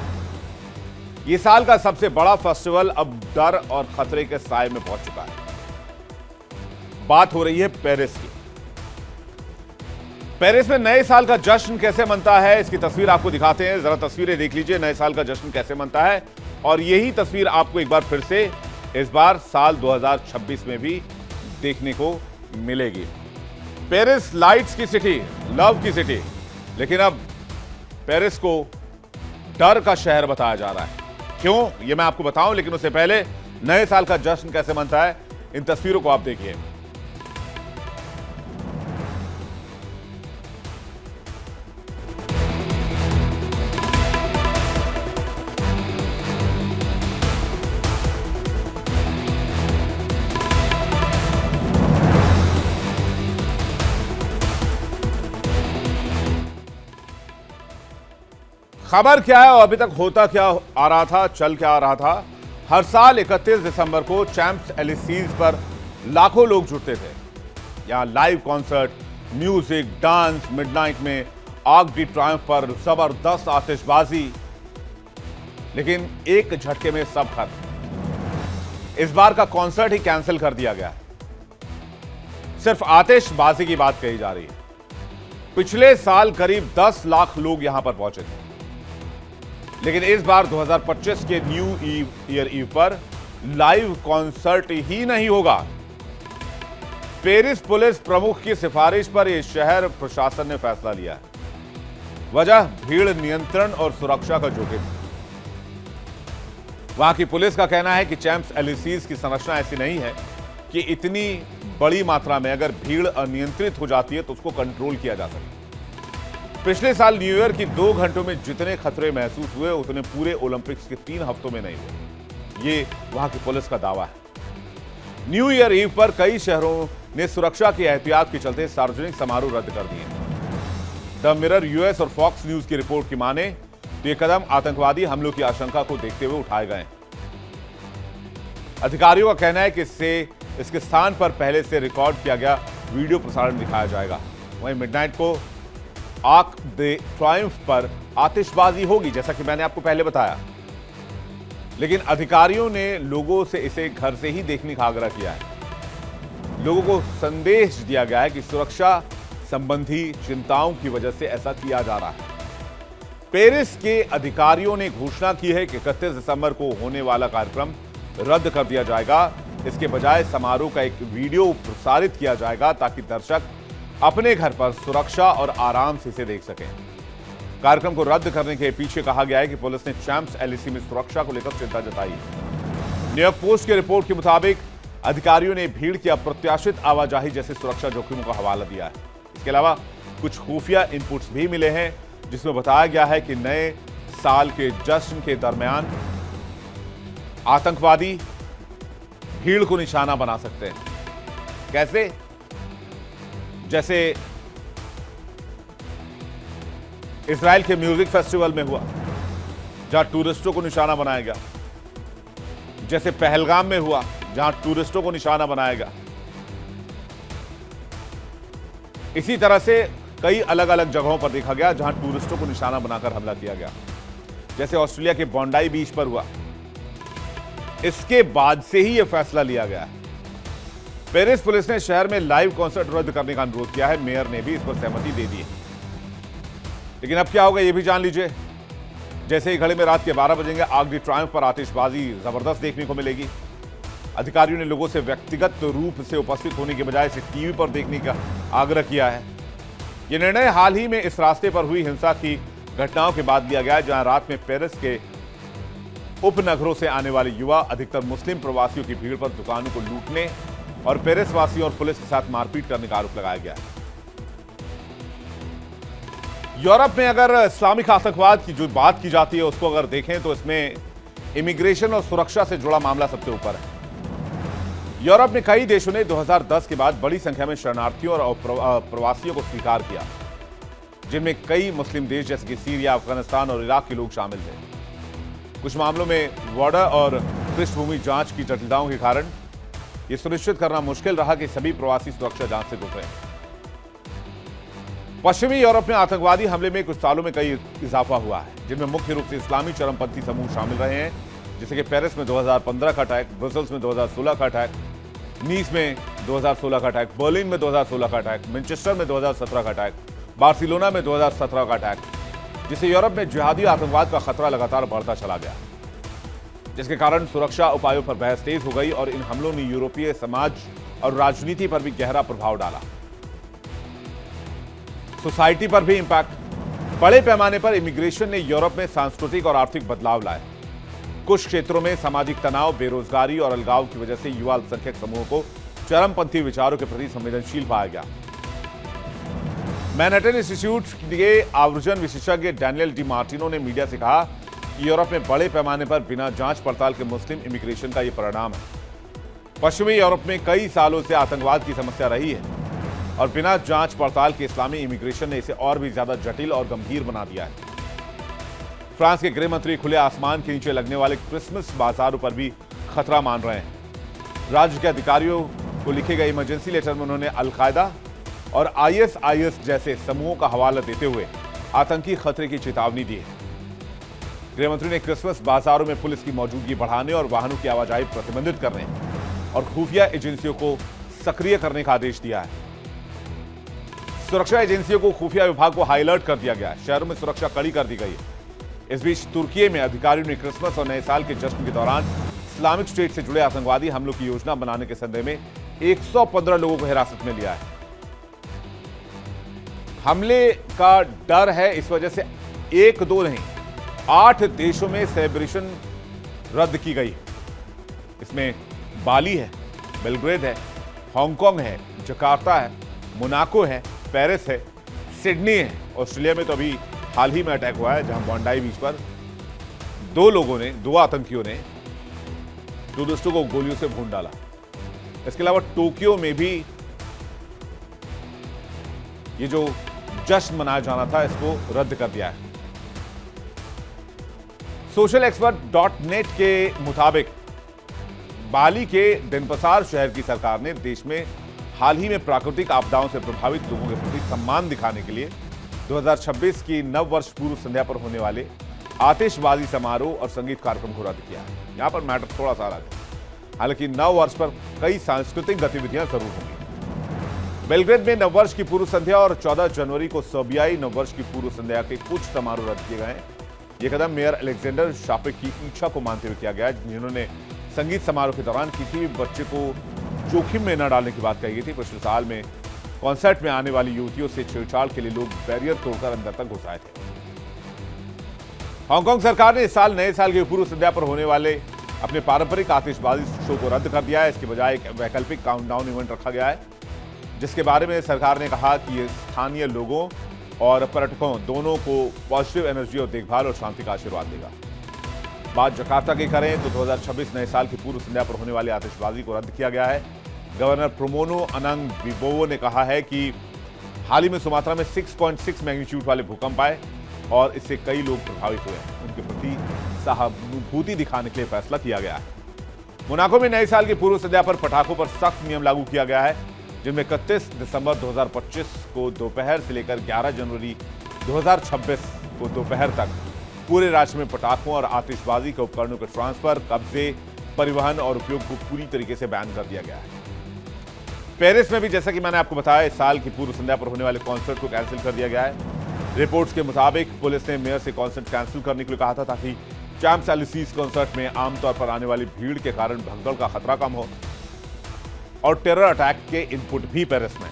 यह साल का सबसे बड़ा फेस्टिवल अब डर और खतरे के साए में पहुंच चुका है। बात हो रही है पेरिस की। पेरिस में नए साल का जश्न कैसे मनता है, इसकी तस्वीर आपको दिखाते हैं। जरा तस्वीरें देख लीजिए, नए साल का जश्न कैसे मनता है। और यही तस्वीर आपको एक बार फिर से इस बार साल 2026 में भी देखने को मिलेगी। पेरिस लाइट्स की सिटी, लव की सिटी, लेकिन अब पेरिस को डर का शहर बताया जा रहा है। क्यों, ये मैं आपको बताऊं, लेकिन उससे पहले नए साल का जश्न कैसे मनता है, इन तस्वीरों को आप देखिए। खबर क्या है और अभी तक होता क्या आ रहा था, चल क्या आ रहा था। हर साल 31 दिसंबर को चैंप्स एलिसीज पर लाखों लोग जुटते थे। यहां live concert, music, dance, midnight में आर्क डी ट्रायम्फ पर जबरदस्त आतिशबाजी, लेकिन एक झटके में सब खत्म। इस बार का कॉन्सर्ट ही कैंसिल कर दिया गया। सिर्फ आतिशबाजी की बात कही जा रही है। पिछले साल करीब 10 लाख लोग यहां पर पहुंचे थे, लेकिन इस बार 2025 के न्यू ईयर ईव पर लाइव कॉन्सर्ट ही नहीं होगा। पेरिस पुलिस प्रमुख की सिफारिश पर यह शहर प्रशासन ने फैसला लिया है। वजह भीड़ नियंत्रण और सुरक्षा का जोखिम। वहां की पुलिस का कहना है कि चैंप्स एलिसीज की संरचना ऐसी नहीं है कि इतनी बड़ी मात्रा में अगर भीड़ अनियंत्रित हो जाती है तो उसको कंट्रोल किया जा सके। पिछले साल न्यू ईयर की 2 घंटों में जितने खतरे महसूस हुए उतने पूरे ओलंपिक्स के 3 हफ्तों में नहीं हुए, ये वहां की पुलिस का दावा है। न्यू ईयर ईव पर कई शहरों ने सुरक्षा की एहतियात के चलते सार्वजनिक समारोह रद्द कर दिए। द मिरर, यूएस और फॉक्स न्यूज की रिपोर्ट की माने तो ये कदम आतंकवादी हमलों की आशंका को देखते हुए उठाए गए। अधिकारियों का कहना है कि इसके स्थान पर पहले से रिकॉर्ड किया गया वीडियो प्रसारण दिखाया जाएगा। वहीं मिडनाइट को आर्क द ट्रायम्फ पर आतिशबाजी होगी, जैसा कि मैंने आपको पहले बताया, लेकिन अधिकारियों ने लोगों से इसे घर से ही देखने का आग्रह किया है। लोगों को संदेश दिया गया है कि सुरक्षा संबंधी चिंताओं की वजह से ऐसा किया जा रहा है। पेरिस के अधिकारियों ने घोषणा की है कि 31 दिसंबर को होने वाला कार्यक्रम रद्द कर दिया जाएगा। इसके बजाय समारोह का एक वीडियो प्रसारित किया जाएगा ताकि दर्शक अपने घर पर सुरक्षा और आराम से इसे देख सकें। कार्यक्रम को रद्द करने के पीछे कहा गया है कि पुलिस ने चैंप्स एलिसी में सुरक्षा को लेकर चिंता जताई है। न्यूयॉर्क पोस्ट की रिपोर्ट के मुताबिक अधिकारियों ने भीड़ की अप्रत्याशित आवाजाही जैसे सुरक्षा जोखिमों का हवाला दिया है। इसके अलावा कुछ खुफिया इनपुट्स भी मिले हैं जिसमें बताया गया है कि नए साल के जश्न के दरमियान आतंकवादी भीड़ को निशाना बना सकते हैं। कैसे? जैसे इजराइल के म्यूजिक फेस्टिवल में हुआ जहां टूरिस्टों को निशाना बनाया गया, जैसे पहलगाम में हुआ जहां टूरिस्टों को निशाना बनाया गया। इसी तरह से कई अलग अलग जगहों पर देखा गया जहां टूरिस्टों को निशाना बनाकर हमला किया गया, जैसे ऑस्ट्रेलिया के बॉन्डाई बीच पर हुआ। इसके बाद से ही यह फैसला लिया गया है। पेरिस पुलिस ने शहर में लाइव कॉन्सर्ट रद्द करने का अनुरोध किया है। मेयर ने भी इस पर सहमति दे दी है। लेकिन अब क्या होगा यह भी जान लीजिए। जैसे ही घड़ी में रात के 12 बजेंगे, आर्क डी ट्रायम्फ पर आतिशबाजी जबरदस्त देखने को मिलेगी। अधिकारियों ने लोगों से व्यक्तिगत रूप से उपस्थित होने के बजाय इसे टीवी पर देखने का आग्रह किया है। यह निर्णय हाल ही में इस रास्ते पर हुई हिंसा की घटनाओं के बाद लिया गया है, जहां रात में पेरिस के उपनगरों से आने वाले युवा अधिकतर मुस्लिम प्रवासियों की भीड़ पर दुकानों को लूटने और पेरिस वासियों और पुलिस के साथ मारपीट करने का आरोप लगाया गया है। यूरोप में अगर इस्लामिक आतंकवाद की जो बात की जाती है उसको अगर देखें तो इसमें इमिग्रेशन और सुरक्षा से जुड़ा मामला सबसे ऊपर है। यूरोप में कई देशों ने 2010 के बाद बड़ी संख्या में शरणार्थियों और प्रवासियों को स्वीकार किया, जिनमें कई मुस्लिम देश जैसे कि सीरिया, अफगानिस्तान और इराक के लोग शामिल थे। कुछ मामलों में बॉर्डर और पृष्ठभूमि जांच की जटिलताओं के कारण यह सुनिश्चित करना मुश्किल रहा कि सभी प्रवासी सुरक्षा जांच से गुजरे। पश्चिमी यूरोप में आतंकवादी हमले में कुछ सालों में कई इजाफा हुआ है, जिनमें मुख्य रूप से इस्लामी चरमपंथी समूह शामिल रहे हैं, जैसे कि पेरिस में 2015 का अटैक, ब्रसेल्स में 2016 का अटैक, नीस में 2016 का अटैक, बर्लिन में 2016 का अटैक, मैनचेस्टर में 2017 का अटैक, बार्सिलोना में 2017 का अटैक, जिससे यूरोप में जिहादी आतंकवाद का खतरा लगातार बढ़ता चला गया, जिसके कारण सुरक्षा उपायों पर बहस तेज हो गई और इन हमलों ने यूरोपीय समाज और राजनीति पर भी गहरा प्रभाव डाला। सोसाइटी पर भी इंपैक्ट। बड़े पैमाने पर इमिग्रेशन ने यूरोप में सांस्कृतिक और आर्थिक बदलाव लाए। कुछ क्षेत्रों में सामाजिक तनाव, बेरोजगारी और अलगाव की वजह से युवा अल्पसंख्यक समूहों को चरमपंथी विचारों के प्रति संवेदनशील पाया गया। मैनहट्टन इंस्टीट्यूट के आवर्जन विशेषज्ञ डैनियल डी मार्टिनो ने मीडिया से कहा कि यूरोप में बड़े पैमाने पर बिना जांच पड़ताल के मुस्लिम इमिग्रेशन का यह परिणाम है। पश्चिमी यूरोप में कई सालों से आतंकवाद की समस्या रही है और बिना जांच पड़ताल के इस्लामी इमिग्रेशन ने इसे और भी ज्यादा जटिल और गंभीर बना दिया है। फ्रांस के गृह मंत्री खुले आसमान के नीचे लगने वाले क्रिसमस बाजारों पर भी खतरा मान रहे हैं। राज्य के अधिकारियों को लिखे गए इमरजेंसी लेटर में उन्होंने अल-कायदा और आईएसआईएस जैसे समूहों का हवाला देते हुए आतंकी खतरे की चेतावनी दी है। गृहमंत्री ने क्रिसमस बाजारों में पुलिस की मौजूदगी बढ़ाने और वाहनों की आवाजाही प्रतिबंधित करने और खुफिया एजेंसियों को सक्रिय करने का आदेश दिया है। सुरक्षा एजेंसियों को खुफिया विभाग को हाई अलर्ट कर दिया गया है। शहरों में सुरक्षा कड़ी कर दी गई है। इस बीच तुर्की में अधिकारियों ने क्रिसमस और नए साल के जश्न के दौरान इस्लामिक स्टेट से जुड़े आतंकवादी हमलों की योजना बनाने के संदेह में 115 लोगों को हिरासत में लिया है। हमले का डर है, इस वजह से 1-2 नहीं 8 देशों में सेलिब्रेशन रद्द की गई। इसमें बाली है, बेलग्रेड है, हांगकांग है, जकार्ता है, मोनाको है, पेरिस है, सिडनी है। ऑस्ट्रेलिया में तो अभी हाल ही में अटैक हुआ है जहां बॉन्डाई बीच पर 2 आतंकियों ने टूरिस्टों को गोलियों से भून डाला। इसके अलावा टोक्यो में भी ये जो जश्न मनाया जाना था इसको रद्द कर दिया है। socialexpert.net के मुताबिक बाली के डेनपसार शहर की सरकार ने देश में हाल ही में प्राकृतिक आपदाओं से प्रभावित लोगों के प्रति सम्मान दिखाने के लिए 2026 की नव वर्ष पूर्व संध्या पर होने वाले आतिशबाजी समारोह और संगीत कार्यक्रम को रद्द किया है। यहां पर मैटर थोड़ा सा अलग है। हालांकि नव वर्ष पर कई सांस्कृतिक गतिविधियां जरूर होंगी। बेलग्रेड में नववर्ष की पूर्व संध्या और 14 जनवरी को सर्बियाई नववर्ष की पूर्व संध्या के कुछ समारोह रद्द किए गए हैं। यह कदम मेयर अलेक्जेंडर शापिक की इच्छा को मानते हुए किया गया है, जिन्होंने संगीत समारोह के दौरान किसी भी बच्चे को जोखिम में न डालने की बात कही गई थी। पिछले साल में कॉन्सर्ट में आने वाली युवतियों से छेड़छाड़ के लिए लोग बैरियर तोड़कर अंदर तक घुस आए थे। हांगकांग सरकार ने इस साल नए साल की पूर्व संध्या पर होने वाले अपने पारंपरिक आतिशबाजी शो को रद्द कर दिया है। इसके बजाय एक वैकल्पिक काउंटडाउन इवेंट रखा गया है, जिसके बारे में सरकार ने कहा कि ये स्थानीय लोगों और पर्यटकों दोनों को पॉजिटिव एनर्जी और देखभाल और शांति का आशीर्वाद देगा। बात जकार्ता की करें तो 2026 नए साल की पूर्व संध्या पर होने वाली आतिशबाजी को रद्द किया गया है। गवर्नर प्रोमोनो अनंग विबोवो ने कहा है कि हाल ही में सुमात्रा में 6.6 मैग्नीट्यूड वाले भूकंप आए और इससे कई लोग प्रभावित हुए हैं। उनके प्रति सहानुभूति दिखाने के लिए फैसला किया गया है। मोनाको में नए साल की पूर्व संध्या पर पटाखों पर सख्त नियम लागू किया गया है, जिनमें 31 दिसंबर 2025 को दोपहर से लेकर 11 जनवरी 2026 को दोपहर तक पूरे राज्य में पटाखों और आतिशबाजी के उपकरणों के ट्रांसफर, कब्जे, परिवहन और उपयोग को पूरी तरीके से बैन कर दिया गया है। पेरिस में भी जैसा कि मैंने आपको बताया, इस साल की पूर्व संध्या पर होने वाले कॉन्सर्ट को कैंसिल कर दिया गया है। रिपोर्ट्स के मुताबिक पुलिस ने मेयर से कॉन्सर्ट कैंसिल करने के लिए कहा था, ताकि चैम्प्स एलिसीज कॉन्सर्ट में आमतौर पर आने वाली भीड़ के कारण भगदड़ का खतरा कम हो और टेरर अटैक के इनपुट भी पेरिस में।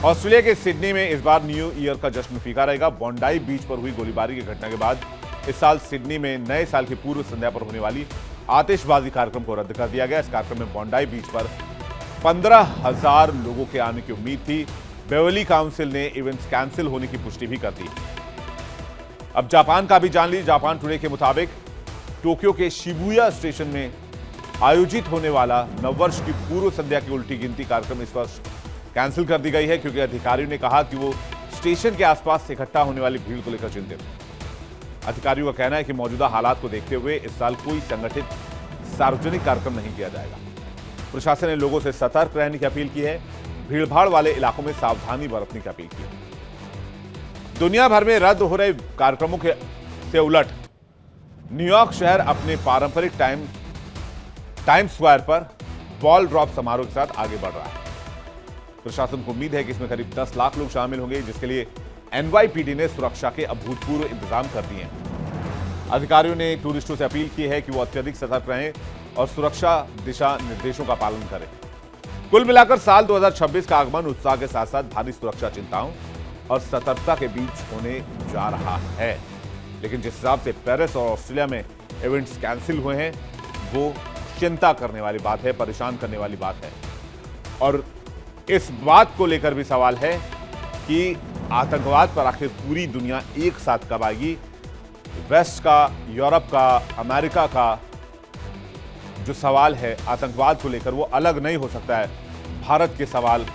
ऑस्ट्रेलिया के सिडनी में इस बार न्यू ईयर का जश्न फीका रहेगा। बॉन्डाई बीच पर हुई गोलीबारी की घटना के बाद इस साल सिडनी में नए साल की पूर्व संध्या पर होने वाली आतिशबाजी कार्यक्रम को रद्द कर दिया गया। इस कार्यक्रम में बॉन्डाई बीच पर 15,000 लोगों के आने की उम्मीद थी। बेवर्ली काउंसिल ने इवेंट्स कैंसिल होने की पुष्टि भी कर दी। अब जापान का भी जान लीजिए। जापान टुडे के मुताबिक टोक्यो के शिबुया स्टेशन में आयोजित होने वाला नववर्ष की पूर्व संध्या की उल्टी गिनती कार्यक्रम इस वर्ष कैंसिल कर दी गई है, क्योंकि अधिकारियों ने कहा कि वो स्टेशन के आसपास इकट्ठा होने वाली भीड़ को लेकर चिंतित हैं। अधिकारियों का कहना है कि मौजूदा हालात को देखते हुए इस साल कोई संगठित सार्वजनिक कार्यक्रम नहीं किया जाएगा। प्रशासन ने लोगों से सतर्क रहने की अपील की है। भीड़भाड़ वाले इलाकों में सावधानी बरतने की अपील की है। दुनिया भर में रद्द हो रहे कार्यक्रमों के से उलट न्यूयॉर्क शहर अपने पारंपरिक टाइम स्क्वायर पर बॉल ड्रॉप समारोह के साथ आगे बढ़ रहा है। प्रशासन को उम्मीद है कि इसमें करीब 10 लाख लोग शामिल होंगे, जिसके लिए NYPD ने सुरक्षा के अभूतपूर्व इंतजाम कर दिए हैं। अधिकारियों ने टूरिस्टों से अपील की है कि वो अत्यधिक सतर्क रहें और सुरक्षा दिशा निर्देशों का पालन करें। कुल मिलाकर साल 2026 का आगमन उत्साह के साथ साथ भारी सुरक्षा चिंताओं और सतर्कता के बीच होने जा रहा है। लेकिन जिस हिसाब से पेरिस और ऑस्ट्रेलिया में इवेंट्स कैंसिल हुए हैं, वो चिंता करने वाली बात है, परेशान करने वाली बात है। और इस बात को लेकर भी सवाल है कि आतंकवाद पर आखिर पूरी दुनिया एक साथ कब आएगी। वेस्ट का, यूरोप का, अमेरिका का जो सवाल है आतंकवाद को लेकर, वो अलग नहीं हो सकता है भारत के सवाल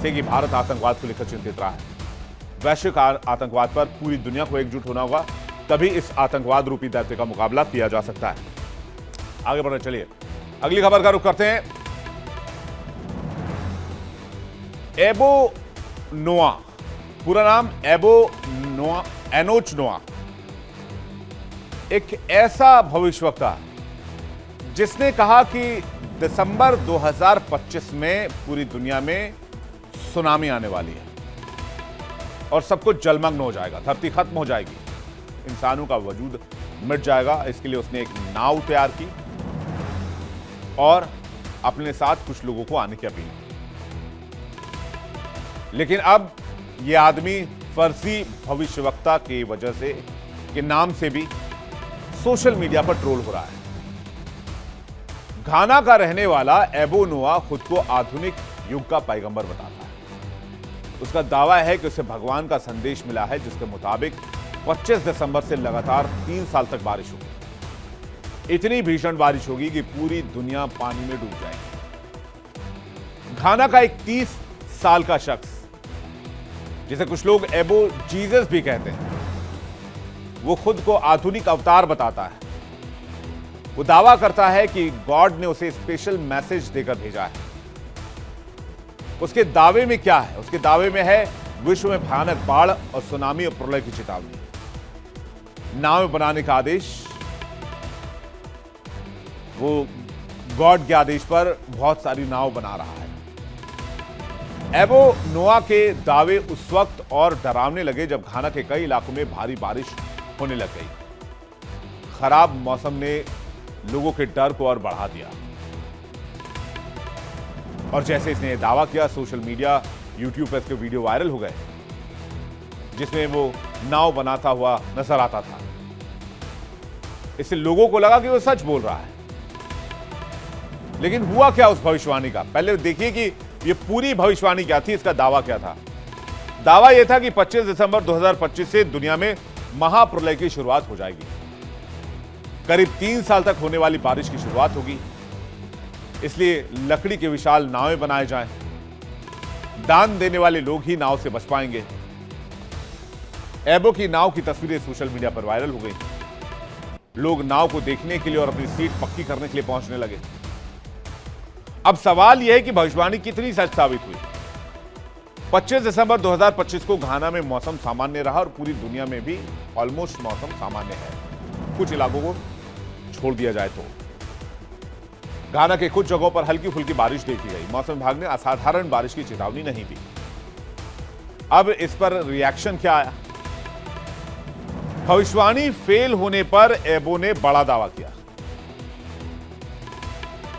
से कि भारत आतंकवाद को लेकर चिंतित रहा है। वैश्विक आतंकवाद पर पूरी दुनिया को एकजुट होना होगा, तभी इस आतंकवाद रूपी दैत्य का मुकाबला किया जा सकता है। आगे बढ़ने चलिए अगली खबर का रुख करते हैं। एबो नोआ, पूरा नाम एनोच नोआ, एक ऐसा भविष्यवक्ता जिसने कहा कि दिसंबर 2025 में पूरी दुनिया में सुनामी आने वाली है और सब कुछ जलमग्न हो जाएगा, धरती खत्म हो जाएगी, इंसानों का वजूद मिट जाएगा। इसके लिए उसने एक नाव तैयार की और अपने साथ कुछ लोगों को आने की अपील की। लेकिन अब यह आदमी फर्जी भविष्यवक्ता की वजह से के नाम से भी सोशल मीडिया पर ट्रोल हो रहा है। घाना का रहने वाला एबो नोआ खुद को आधुनिक युग का पैगंबर बताता है। उसका दावा है कि उसे भगवान का संदेश मिला है, जिसके मुताबिक 25 दिसंबर से लगातार 3 साल तक बारिश होगी। इतनी भीषण बारिश होगी कि पूरी दुनिया पानी में डूब जाएगी। घाना का एक 30 साल का शख्स, जिसे कुछ लोग एबो जीसस भी कहते हैं, वो खुद को आधुनिक अवतार बताता है। वो दावा करता है कि गॉड ने उसे स्पेशल मैसेज देकर भेजा है। उसके दावे में क्या है? उसके दावे में है विश्व में भयानक बाढ़ और सुनामी और प्रलय की चेतावनी, नाव बनाने का आदेश। वो गॉड के आदेश पर बहुत सारी नाव बना रहा है। एबो नोआ के दावे उस वक्त और डरावने लगे जब घाना के कई इलाकों में भारी बारिश होने लग गई। खराब मौसम ने लोगों के डर को और बढ़ा दिया और जैसे इसने दावा किया, सोशल मीडिया, यूट्यूब पर इसके वीडियो वायरल हो गए जिसमें वो नाव बनाता हुआ नजर आता था। इससे लोगों को लगा कि वो सच बोल रहा है। लेकिन हुआ क्या उस भविष्यवाणी का? पहले देखिए कि ये पूरी भविष्यवाणी क्या थी, इसका दावा क्या था। दावा यह था कि 25 दिसंबर 2025 से दुनिया में महाप्रलय की शुरुआत हो जाएगी। करीब 3 साल तक होने वाली बारिश की शुरुआत होगी, इसलिए लकड़ी के विशाल नावें बनाए जाएं। दान देने वाले लोग ही नाव से बच पाएंगे। एबो की नाव की तस्वीरें सोशल मीडिया पर वायरल हो गई। लोग नाव को देखने के लिए और अपनी सीट पक्की करने के लिए पहुंचने लगे। अब सवाल यह है कि भविष्यवाणी कितनी सच साबित हुई। 25 दिसंबर 2025 को घाना में मौसम सामान्य रहा और पूरी दुनिया में भी ऑलमोस्ट मौसम सामान्य है, कुछ इलाकों को छोड़ दिया जाए तो। घाना के कुछ जगहों पर हल्की फुल्की बारिश देखी गई। मौसम विभाग ने असाधारण बारिश की चेतावनी नहीं दी। अब इस पर रिएक्शन क्या आया? भविष्यवाणी फेल होने पर एबो ने बड़ा दावा किया।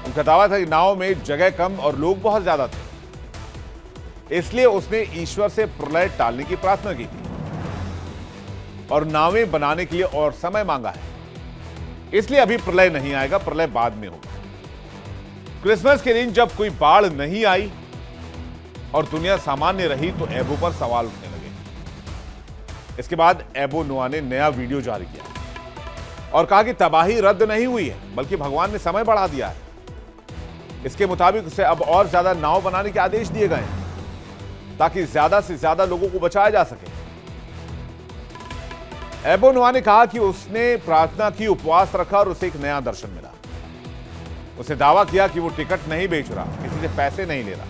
उनका दावा था कि नाव में जगह कम और लोग बहुत ज्यादा थे, इसलिए उसने ईश्वर से प्रलय टालने की प्रार्थना की थी और नावें बनाने के लिए और समय मांगा है। इसलिए अभी प्रलय नहीं आएगा, प्रलय बाद में होगा। क्रिसमस के दिन जब कोई बाढ़ नहीं आई और दुनिया सामान्य रही तो एबो पर सवाल उठने लगे। इसके बाद एबो नोआ ने नया वीडियो जारी किया और कहा कि तबाही रद्द नहीं हुई है, बल्कि भगवान ने समय बढ़ा दिया है। इसके मुताबिक उसे अब और ज्यादा नाव बनाने के आदेश दिए गए हैं ताकि ज्यादा से ज्यादा लोगों को बचाया जा सके। एबो नोआ ने कहा कि उसने प्रार्थना की, उपवास रखा और उसे एक नया दर्शन मिला। उसने दावा किया कि वो टिकट नहीं बेच रहा, किसी से पैसे नहीं ले रहा।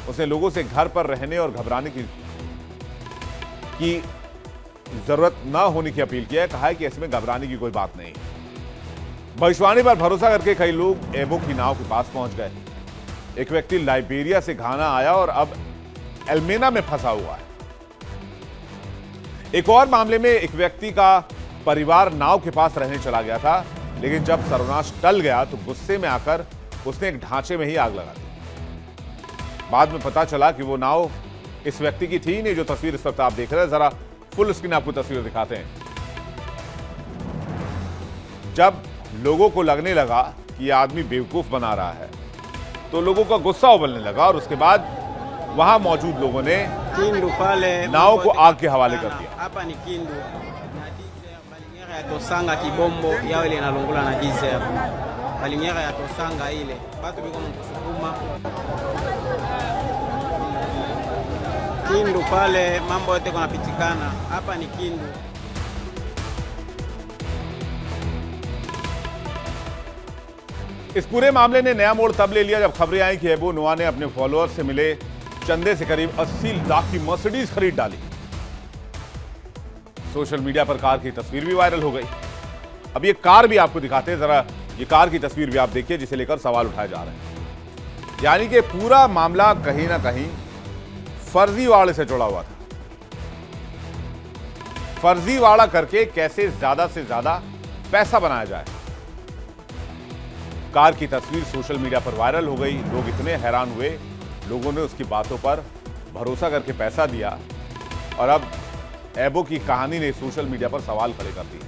उसने लोगों से घर पर रहने और घबराने की जरूरत न होने की अपील की है। कहा है कि इसमें घबराने की कोई बात नहीं। भविष्यवाणी पर भरोसा करके कई लोग एबो की नाव के पास पहुंच गए। एक व्यक्ति लाइबेरिया से घाना आया और अब एल्मेना में फंसा हुआ है। एक और मामले में एक व्यक्ति का परिवार नाव के पास रहने चला गया था, लेकिन जब सर्वनाश टल गया तो गुस्से में आकर उसने एक ढांचे में ही आग लगा दी। बाद में पता चला कि वो नाव इस व्यक्ति की थी नहीं। जो तस्वीर इस वक्त आप देख रहे हैं, जरा फुल स्क्रीन आपको तस्वीर दिखाते हैं। जब लोगों को लगने लगा कि यह आदमी बेवकूफ बना रहा है तो लोगों का गुस्सा उबलने लगा और उसके बाद वहां मौजूद लोगों ने नाव को आग के हवाले कर दिया। Hapa ni Kindu na diesel balingera ya tosanga kibombo yao ile inalungula na diesel balingera ya tosanga ile watu biko mkusukuma Kindu pale mambo yote kunapitikana. Hapa ni Kindu. इस पूरे मामले ने नया मोड़ तब ले लिया जब खबरें आई कि एबो नोआ ने अपने फॉलोअर्स से मिले चंदे से करीब 80 लाख की मर्सिडीज खरीद डाली। सोशल मीडिया पर कार की तस्वीर भी वायरल हो गई। अब ये कार भी आपको दिखाते हैं, जरा ये कार की तस्वीर भी आप देखिए जिसे लेकर सवाल उठाए जा रहे हैं। यानी कि पूरा मामला कहीं ना कहीं फर्जीवाड़े से जुड़ा हुआ था। फर्जीवाड़ा करके कैसे ज्यादा से ज्यादा पैसा बनाया जाए। कार की तस्वीर सोशल मीडिया पर वायरल हो गई। लोग इतने हैरान हुए, लोगों ने उसकी बातों पर भरोसा करके पैसा दिया और अब एबो की कहानी ने सोशल मीडिया पर सवाल खड़े कर दिए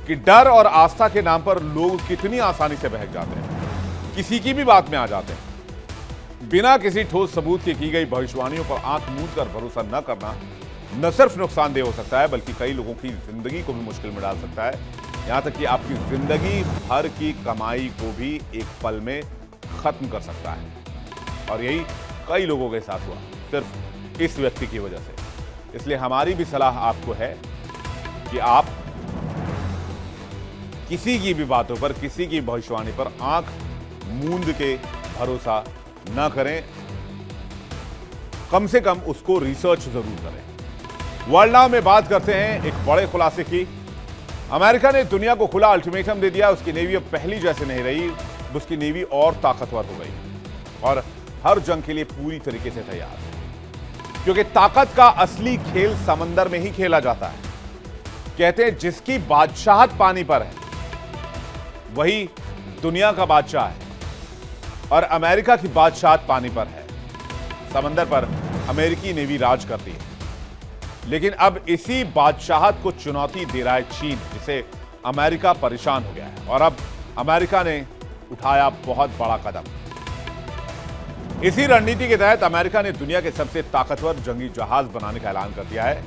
कि डर और आस्था के नाम पर लोग कितनी आसानी से बहक जाते हैं, किसी की भी बात में आ जाते हैं। बिना किसी ठोस सबूत के की गई भविष्यवाणियों पर आंख मूंद कर भरोसा न करना न सिर्फ नुकसानदेह हो सकता है बल्कि कई लोगों की जिंदगी को भी मुश्किल में डाल सकता है। यहां तक कि आपकी जिंदगी भर की कमाई को भी एक पल में खत्म कर सकता है। और यही कई लोगों के साथ हुआ सिर्फ इस व्यक्ति की वजह से। इसलिए हमारी भी सलाह आपको है कि आप किसी की भी बातों पर, किसी की भविष्यवाणी पर आंख मूंद के भरोसा न करें। कम से कम उसको रिसर्च जरूर करें। वर्ल्ड नाउ में बात करते हैं एक बड़े खुलासे की। अमेरिका ने दुनिया को खुला अल्टीमेटम दे दिया। उसकी नेवी अब पहली जैसे नहीं रही, उसकी नेवी और ताकतवर हो गई और हर जंग के लिए पूरी तरीके से तैयार है, क्योंकि ताकत का असली खेल समंदर में ही खेला जाता है। कहते हैं जिसकी बादशाहत पानी पर है वही दुनिया का बादशाह है, और अमेरिका की बादशाहत पानी पर है। समंदर पर अमेरिकी नेवी राज करती है, लेकिन अब इसी बादशाहत को चुनौती दे रहा है चीन, जिसे अमेरिका परेशान हो गया है। और अब अमेरिका ने उठाया बहुत बड़ा कदम। इसी रणनीति के तहत अमेरिका ने दुनिया के सबसे ताकतवर जंगी जहाज बनाने का ऐलान कर दिया है,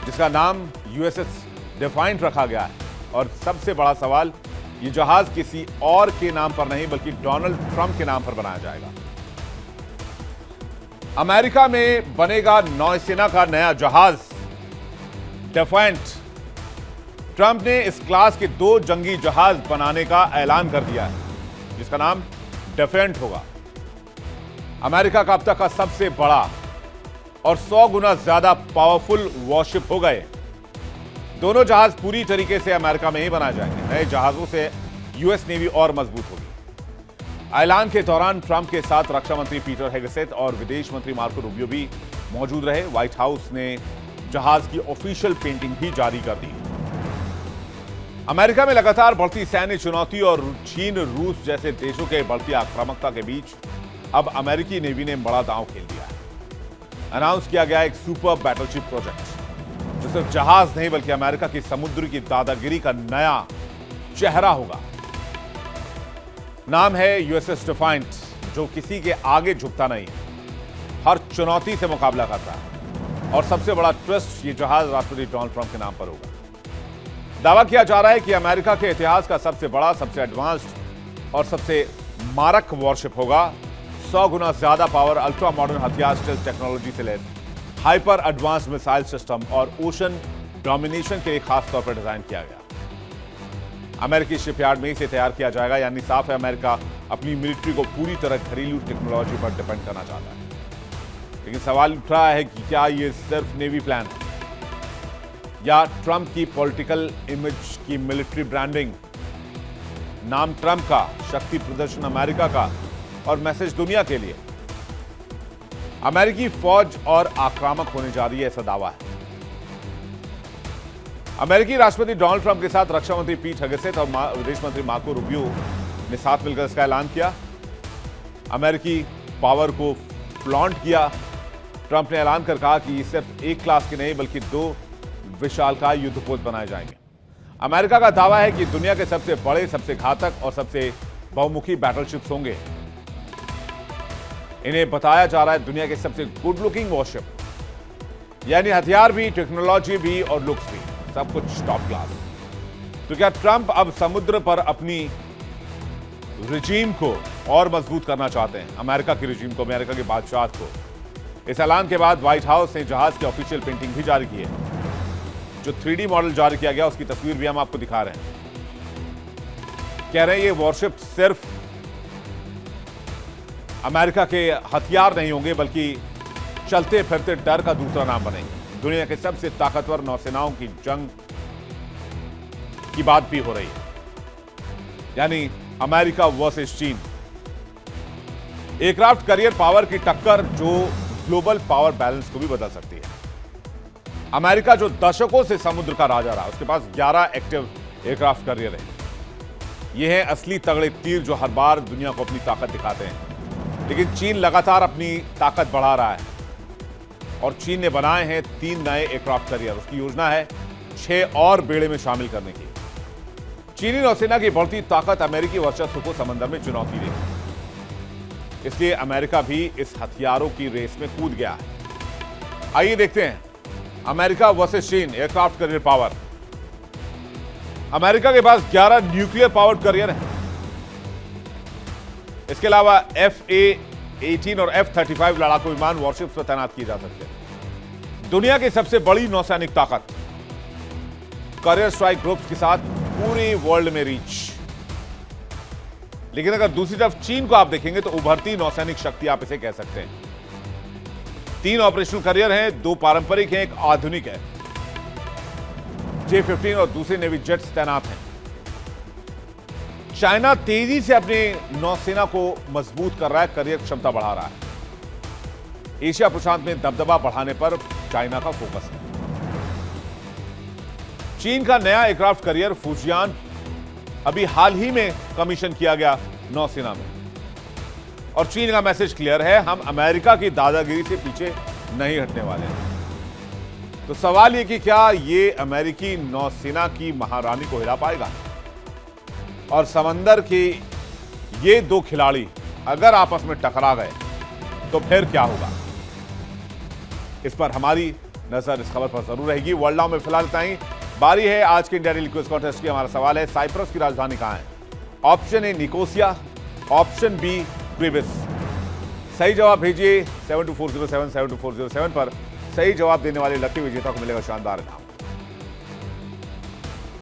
जिसका नाम यूएसएस डिफाइंट रखा गया है। और सबसे बड़ा सवाल, ये जहाज किसी और के नाम पर नहीं बल्कि डोनाल्ड ट्रंप के नाम पर बनाया जाएगा। अमेरिका में बनेगा नौसेना का नया जहाज डिफाइंट। ट्रंप ने इस क्लास के 2 जंगी जहाज बनाने का ऐलान कर दिया है, जिसका नाम डिफेंट होगा। अमेरिका का अब तक का सबसे बड़ा और 100 गुना ज्यादा पावरफुल वॉरशिप हो गए। दोनों जहाज पूरी तरीके से अमेरिका में ही बनाए जाएंगे। नए जहाजों से यूएस नेवी और मजबूत होगी। ऐलान के दौरान ट्रंप के साथ रक्षा मंत्री पीटर हेगसेथ और विदेश मंत्री मार्को रूबियो भी मौजूद रहे। व्हाइट हाउस ने जहाज की ऑफिशियल पेंटिंग भी जारी कर दी। अमेरिका में लगातार बढ़ती सैन्य चुनौती और चीन रूस जैसे देशों के बढ़ती आक्रामकता के बीच अब अमेरिकी नेवी ने बड़ा दांव खेल दिया है। अनाउंस किया गया एक सुपर बैटलशिप प्रोजेक्ट, जो सिर्फ जहाज नहीं बल्कि अमेरिका की समुद्र की दादागिरी का नया चेहरा होगा। नाम है यूएसएस डिफाइंट, जो किसी के आगे झुकता नहीं है, हर चुनौती से मुकाबला करता है। और सबसे बड़ा ट्विस्ट, ये जहाज राष्ट्रपति डोनाल्ड ट्रंप के नाम पर होगा। दावा किया जा रहा है कि अमेरिका के इतिहास का सबसे बड़ा, सबसे एडवांस्ड और सबसे मारक वॉरशिप होगा। 100 गुना ज्यादा पावर, अल्ट्रा मॉडर्न हथियार, स्टेल्थ टेक्नोलॉजी से lace hyper advance missile system और ओशन डोमिनेशन के लिए खास तौर पर डिजाइन किया गया। अमेरिकी शिपयार्ड में इसे तैयार किया जाएगा, यानी साफ है अमेरिका अपनी मिलिट्री को पूरी तरह घरेलू टेक्नोलॉजी पर डिपेंड करना चाहता है। लेकिन सवाल उठ रहा है कि क्या यह सिर्फ नेवी प्लान है या ट्रंप की पॉलिटिकल इमेज की मिलिट्री ब्रांडिंग। नाम ट्रंप का, शक्ति प्रदर्शन अमेरिका का और मैसेज दुनिया के लिए। अमेरिकी फौज और आक्रामक होने जा रही है, ऐसा दावा है। अमेरिकी राष्ट्रपति डोनाल्ड ट्रंप के साथ रक्षा मंत्री पीट हेगसेथ और विदेश मंत्री मार्को रूबियो ने साथ मिलकर इसका ऐलान किया। अमेरिकी पावर को फ्लॉन्ट किया। ट्रंप ने ऐलान कर कहा कि सिर्फ एक क्लास के नहीं बल्कि 2 विशालकाय युद्धपोत बनाए जाएंगे। अमेरिका का दावा है कि दुनिया के सबसे बड़े, सबसे घातक और सबसे बहुमुखी बैटलशिप्स होंगे। इन्हें बताया जा रहा है दुनिया के सबसे गुड लुकिंग वॉरशिप, यानी हथियार भी, टेक्नोलॉजी भी और लुक्स भी, सब कुछ टॉप क्लास। तो क्या ट्रंप अब समुद्र पर अपनी रिजीम को और मजबूत करना चाहते हैं? अमेरिका की रिजीम को, अमेरिका की बादशाहत को। इस ऐलान के बाद व्हाइट हाउस ने जहाज की ऑफिशियल पेंटिंग भी जारी की है। जो 3D मॉडल जारी किया गया उसकी तस्वीर भी हम आपको दिखा रहे हैं। कह रहे हैं ये वॉरशिप सिर्फ अमेरिका के हथियार नहीं होंगे बल्कि चलते फिरते डर का दूसरा नाम बनेंगे। दुनिया के सबसे ताकतवर नौसेनाओं की जंग की बात भी हो रही है, यानी अमेरिका वर्सेस चीन। एयरक्राफ्ट कैरियर पावर की टक्कर जो ग्लोबल पावर बैलेंस को भी बदल सकती है। अमेरिका जो दशकों से समुद्र का राजा रहा, उसके पास 11 एक्टिव एयरक्राफ्ट कैरियर है। ये हैं असली तगड़े तीर जो हर बार दुनिया को अपनी ताकत दिखाते हैं। लेकिन चीन लगातार अपनी ताकत बढ़ा रहा है और चीन ने बनाए हैं 3 नए एयरक्राफ्ट कैरियर। उसकी योजना है 6 और बेड़े में शामिल करने की। चीनी नौसेना की बढ़ती ताकत अमेरिकी वर्चस्व को समंदर में चुनौती देगी, इसलिए अमेरिका भी इस हथियारों की रेस में कूद गया है। आइए देखते हैं अमेरिका वर्सेस चीन एयरक्राफ्ट कैरियर पावर। अमेरिका के पास 11 न्यूक्लियर पावर्ड कैरियर हैं। इसके अलावा F/A-18 और F-35 लड़ाकू विमान वॉरशिप्स पर तैनात किए जा सकते हैं। दुनिया की सबसे बड़ी नौसैनिक ताकत कैरियर स्ट्राइक ग्रुप्स के साथ पूरे वर्ल्ड में रीच। लेकिन अगर दूसरी तरफ चीन को आप देखेंगे तो उभरती नौसैनिक शक्ति आप इसे कह सकते हैं। 3 ऑपरेशनल कैरियर हैं, 2 पारंपरिक हैं, एक आधुनिक है। J-15 और दूसरे नेवी जेट्स तैनात हैं। चाइना तेजी से अपनी नौसेना को मजबूत कर रहा है, करियर क्षमता बढ़ा रहा है। एशिया प्रशांत में दबदबा बढ़ाने पर चाइना का फोकस है। चीन का नया एयरक्राफ्ट करियर फुजियान अभी हाल ही में कमीशन किया गया नौसेना में, और चीन का मैसेज क्लियर है, हम अमेरिका की दादागिरी से पीछे नहीं हटने वाले हैं। तो सवाल ये कि क्या ये अमेरिकी नौसेना की महारानी को हिला पाएगा? और समंदर के ये दो खिलाड़ी अगर आपस में टकरा गए तो फिर क्या होगा? इस पर हमारी नजर इस खबर पर जरूर रहेगी। वर्ल्ड नाउ में फिलहाल इतना ही। बारी है आज के इंडिया डेली क्विज कॉन्टेस्ट की। हमारा सवाल है, साइप्रस की राजधानी कहां है? Option A Nicosia, option B ग्रिविस। सही जवाब भेजिए 724077 724077 पर। सही जवाब देने वाले लकी विजेता को मिलेगा शानदार इनाम।